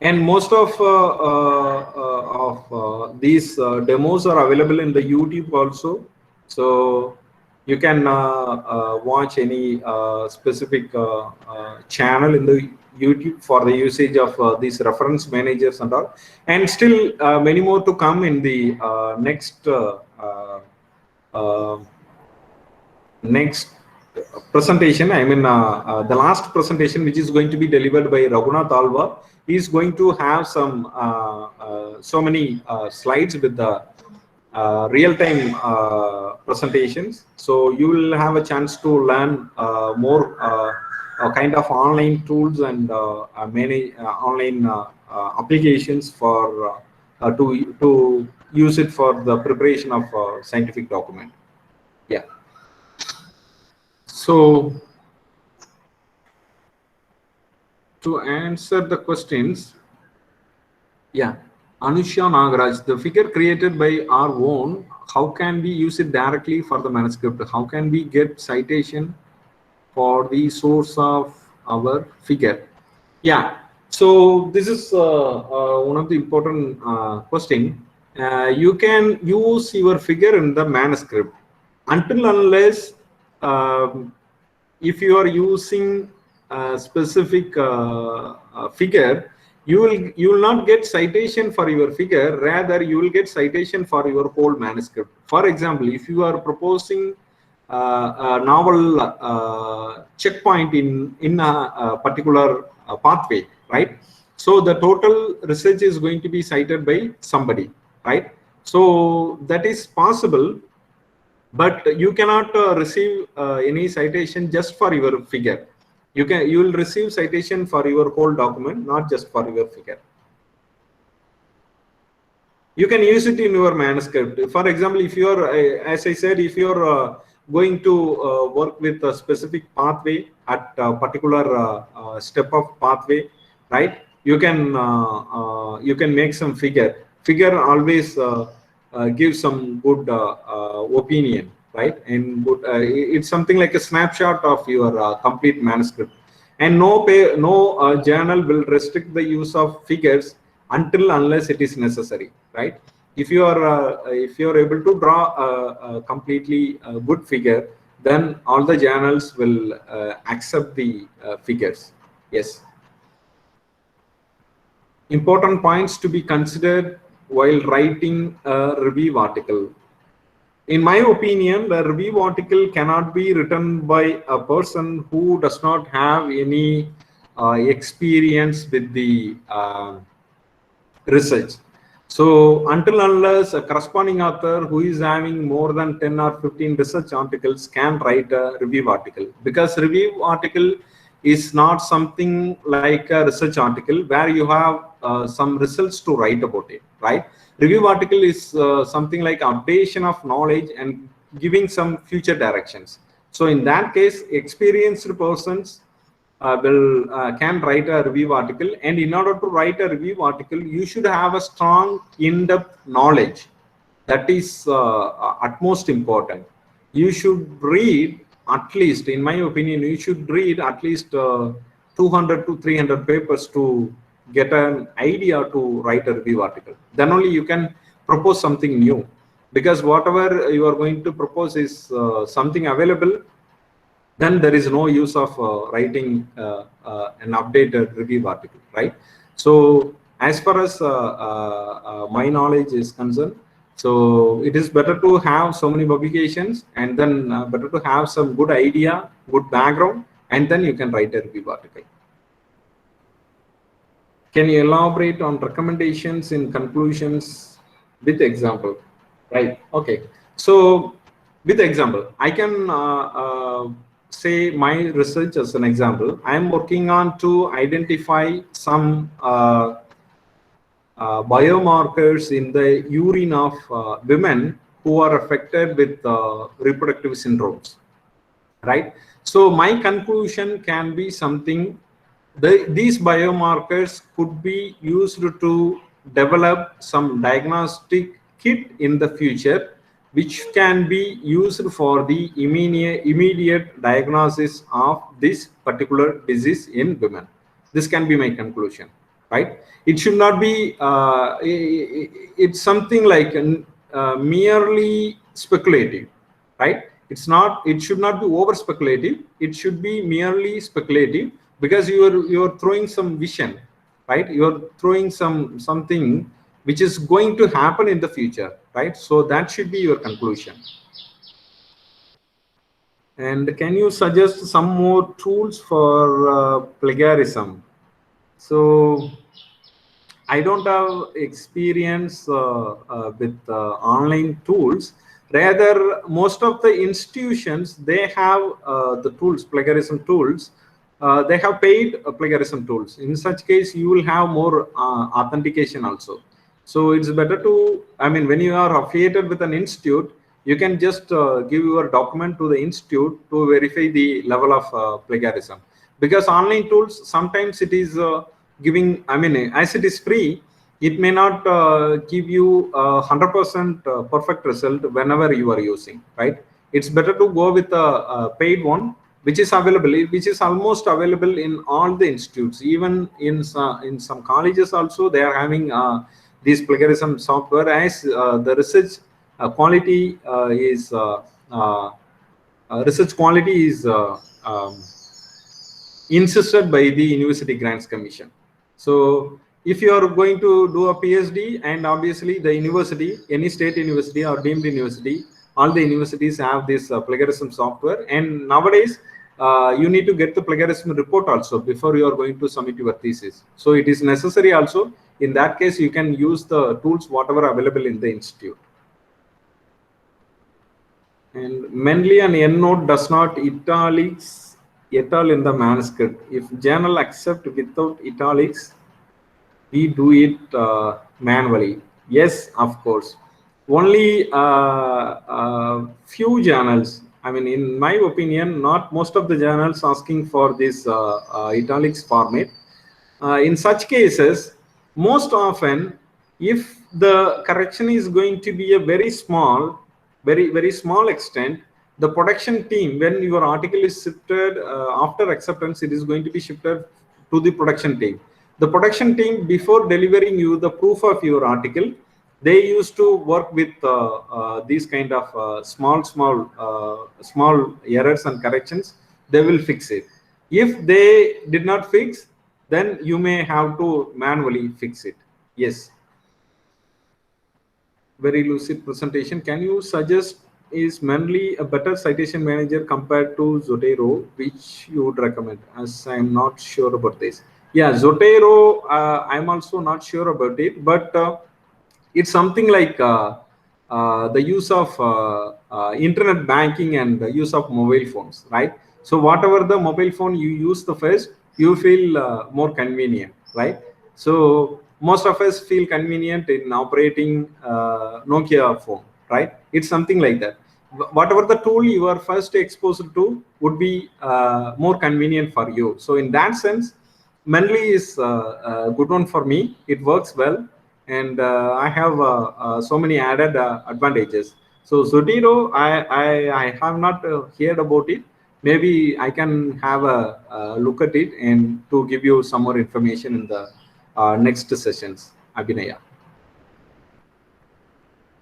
[SPEAKER 1] And most of these demos are available in the YouTube also. So you can watch any specific channel in the YouTube for the usage of these reference managers and all. And still many more to come in the next presentation. I mean, the last presentation, which is going to be delivered by Raghunath Alva, is going to have some so many slides with the real-time presentations. So you will have a chance to learn more kind of online tools and many online applications for to use it for the preparation of scientific document. Yeah. So to answer the questions, yeah, Anusha Nagaraj, the figure created by our own, how can we use it directly for the manuscript? How can we get citation for the source of our figure? Yeah, so this is one of the important question. you can use your figure in the manuscript until unless if you are using a specific figure, you will not get citation for your figure, rather you will get citation for your whole manuscript. For example, if you are proposing a novel checkpoint in a particular pathway, right? So the total research is going to be cited by somebody, right? So that is possible, but you cannot receive any citation just for your figure. You will receive citation for your whole document, not just for your figure. You can use it in your manuscript. For example, if you are, as I said, if you are going to work with a specific pathway at a particular step of pathway, right? You can make some figure. Figure always gives some good opinion, right? And good, it's something like a snapshot of your complete manuscript. And no journal will restrict the use of figures until unless it is necessary, right? If you are able to draw a completely good figure, then all the journals will accept the figures. Yes. Important points to be considered while writing a review article. In my opinion, the review article cannot be written by a person who does not have any experience with the research. So until unless a corresponding author who is having more than 10 or 15 research articles can write a review article, because review article is not something like a research article where you have some results to write about it, right? Review article is something like updation of knowledge and giving some future directions. So in that case, experienced persons can write a review article, and in order to write a review article, you should have a strong in-depth knowledge. That is utmost important. You should read at least, in my opinion, you should read at least 200 to 300 papers to get an idea to write a review article. Then only you can propose something new, because whatever you are going to propose is something available, then there is no use of writing an updated review article, right? So as far as my knowledge is concerned, so it is better to have so many publications, and then better to have some good idea, good background, and then you can write a review article. Can you elaborate on recommendations in conclusions with example? Right. Okay. So with example, I can say my research as an example. I am working on to identify some biomarkers in the urine of women who are affected with reproductive syndromes, right? So my conclusion can be something, these biomarkers could be used to develop some diagnostic kit in the future, which can be used for the immediate diagnosis of this particular disease in women. This can be my conclusion, right? It should not be it's something like merely speculative, right? It should not be over speculative. It should be merely speculative, because you're throwing some vision, right? You're throwing something which is going to happen in the future, right? So that should be your conclusion. And can you suggest some more tools for plagiarism? So I don't have experience with online tools. Rather, most of the institutions, they have the tools, plagiarism tools. They have paid plagiarism tools. In such case, you will have more authentication also. So it's better to, I mean, when you are affiliated with an institute, you can just give your document to the institute to verify the level of plagiarism. Because online tools, sometimes it is giving, I mean, as it is free, it may not give you 100% perfect result whenever you are using, right? It's better to go with a paid one, which is available, which is almost available in all the institutes. Even in some colleges also, they are having this plagiarism software, as the research quality is research quality is insisted by the University Grants Commission. So if you are going to do a PhD, and obviously the university, any state university or deemed university, all the universities have this plagiarism software, and nowadays you need to get the plagiarism report also before you are going to submit your thesis. So it is necessary also. In that case, you can use the tools whatever available in the institute. And mainly an endnote does not italics at all in the manuscript. If journal accept without italics, we do it manually. Yes, of course. Only few journals, I mean, in my opinion, not most of the journals asking for this italics format. In such cases, most often, if the correction is going to be a very small, very small extent, the production team, when your article is shifted after acceptance, it is going to be shifted to the production team. The production team, before delivering you the proof of your article, they used to work with these kind of small errors and corrections. They will fix it. If they did not fix, then you may have to manually fix it. Yes. Very lucid presentation. Can you suggest is Manly a better citation manager compared to Zotero, which you would recommend? As I'm not sure about this. Yeah, Zotero, I'm also not sure about it, but it's something like the use of internet banking and the use of mobile phones, right? So whatever the mobile phone you use the first, you feel more convenient, right? So most of us feel convenient in operating Nokia phone, right? It's something like that. Whatever the tool you are first exposed to would be more convenient for you. So in that sense, Manly is a good one for me. It works well, and I have so many added advantages. So Zotero, I have not heard about it. Maybe I can have a look at it and to give you some more information in the next sessions, Abhinaya.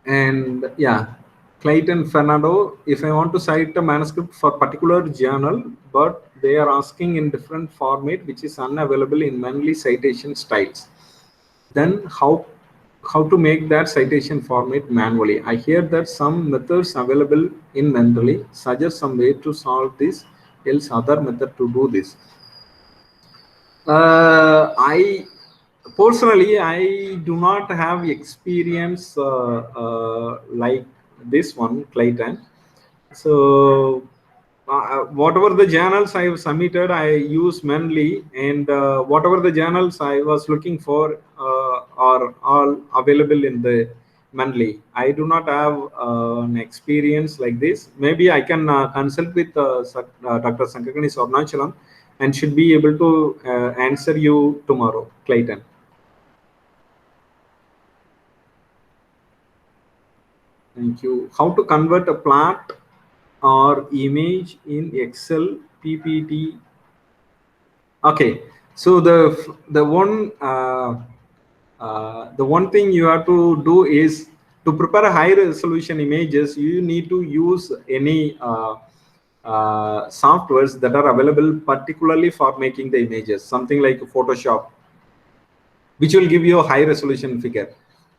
[SPEAKER 1] And yeah, Clayton Fernando, if I want to cite a manuscript for particular journal, but they are asking in different format, which is unavailable in Manly citation styles, then how to make that citation format manually? I hear that some methods available in Mendeley suggest some way to solve this, else other method to do this. I personally, I do not have experience like this one, Clayton. So whatever the journals I have submitted, I use mainly, and whatever the journals I was looking for are all available in the Manly. I do not have an experience like this. Maybe I can consult with Dr. Sankarganesh Arunahalam and should be able to answer you tomorrow, Clayton. Thank you. How to convert a plot or image in Excel PPT? Okay, so the one thing you have to do is to prepare a high resolution images. You need to use any softwares that are available particularly for making the images, something like Photoshop, which will give you a high resolution figure.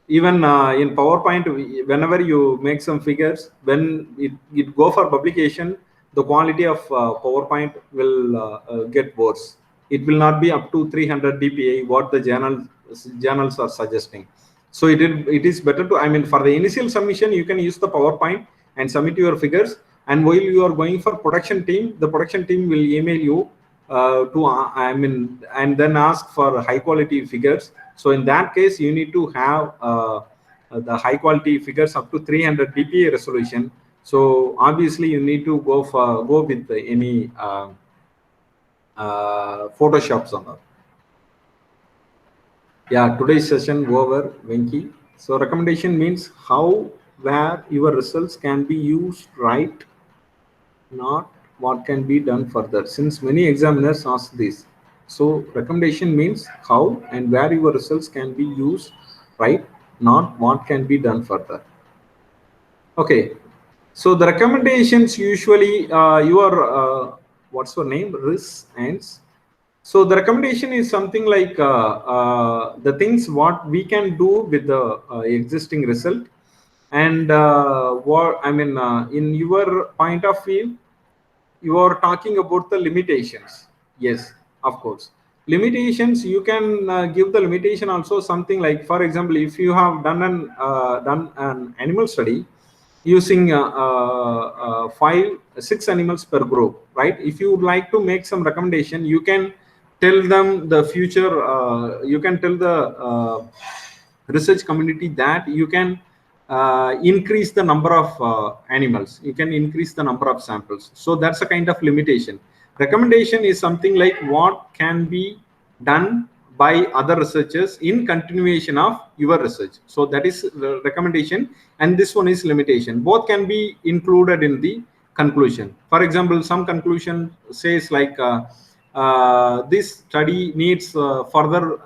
[SPEAKER 1] Even in PowerPoint, whenever you make some figures, when it go for publication, the quality of PowerPoint will get worse. It will not be up to 300 dpi what the journals are suggesting. So it is better to, I mean, for the initial submission, you can use the PowerPoint and submit your figures. And while you are going for production team, the production team will email you and then ask for high quality figures. So in that case, you need to have the high quality figures up to 300 dpi resolution. So obviously you need to go with any Photoshops on that. Yeah, today's session over, Venki. So recommendation means how, where your results can be used, right? Not what can be done further, since many examiners ask this. So recommendation means how and where your results can be used, right? Not what can be done further. Okay, so the recommendations usually your what's your name, Riz ends. So the recommendation is something like the things what we can do with the existing result, and what I mean in your point of view, you are talking about the limitations. Yes, of course. Limitations, you can give the limitation also something like, for example, if you have done an animal study using 5 6 animals per group, right? If you would like to make some recommendation, you can tell them the future, you can tell the research community that you can increase the number of animals, you can increase the number of samples. So that's a kind of limitation. Recommendation is something like what can be done by other researchers in continuation of your research. So that is the recommendation, and this one is limitation. Both can be included in the conclusion. For example, some conclusion says like this study needs further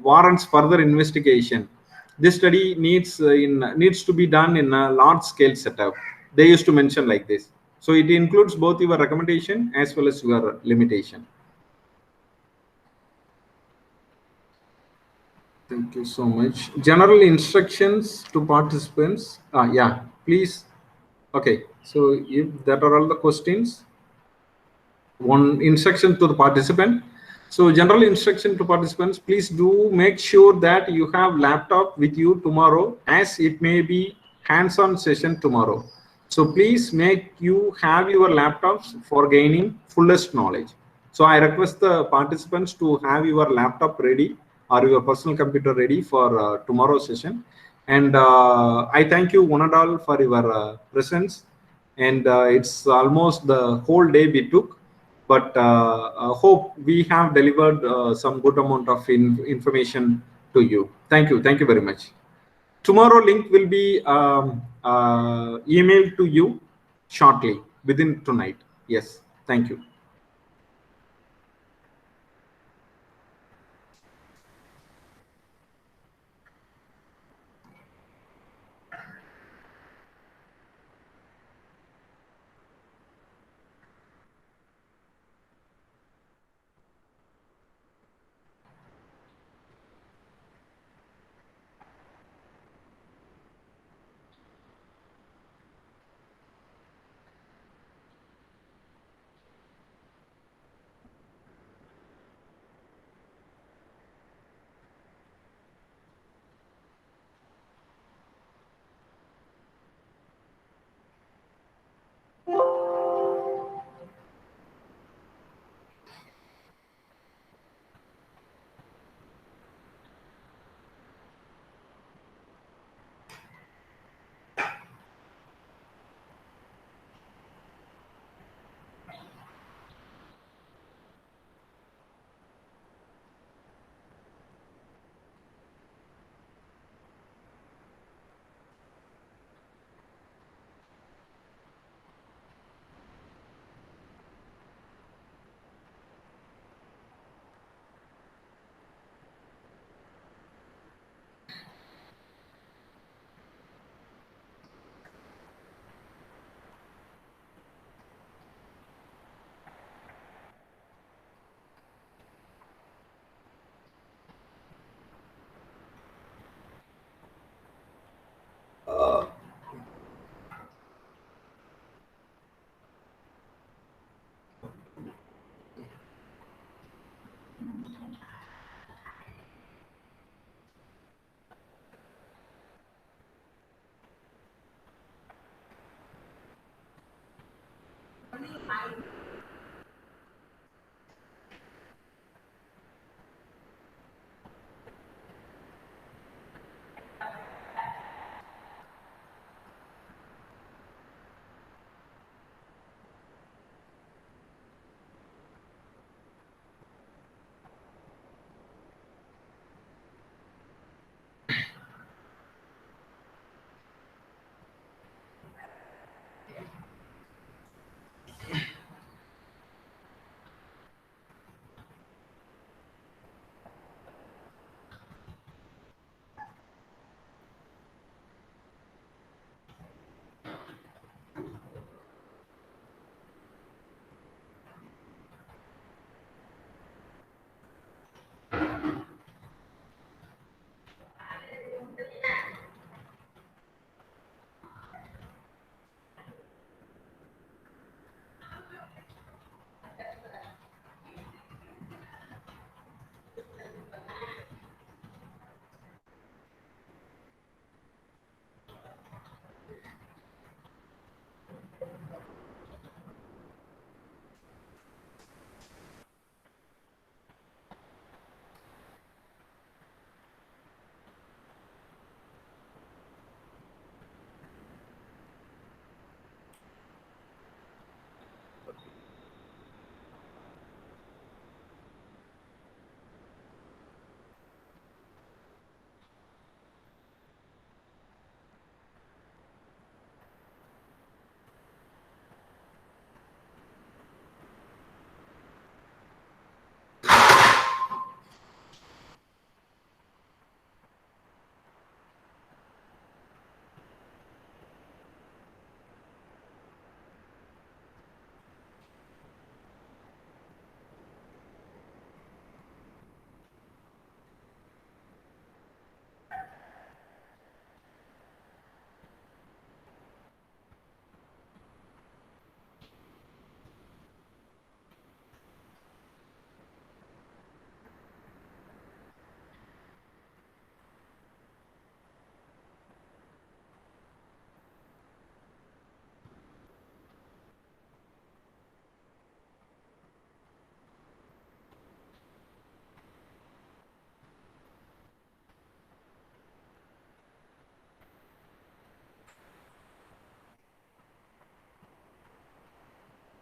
[SPEAKER 1] warrants further investigation. This study needs to be done in a large scale setup. They used to mention like this. So it includes both your recommendation as well as your limitation. Thank you so much. General instructions to participants. Yeah, please. Okay, so if that are all the questions, one instruction to the participant. So general instruction to participants, please do make sure that you have laptop with you tomorrow, as it may be hands-on session tomorrow. So please make you have your laptops for gaining fullest knowledge. So I request the participants to have your laptop ready or your personal computer ready for tomorrow's session. And I thank you one and all for your presence. And it's almost the whole day we took, but hope we have delivered some good amount of information to you. Thank you very much. Tomorrow link will be emailed to you shortly within tonight. Yes, thank you.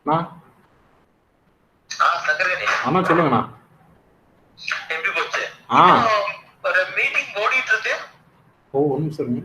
[SPEAKER 1] நான்
[SPEAKER 5] சங்கர்கணேஷ்
[SPEAKER 1] அண்ணா சொல்லுங்கண்ணா.
[SPEAKER 5] எப்படி போச்சு?
[SPEAKER 1] ஆ
[SPEAKER 5] ஒரு meeting ஓடிட்டு இருக்கு.
[SPEAKER 1] ஓ ஒரு நிமிஷம் இருங்க.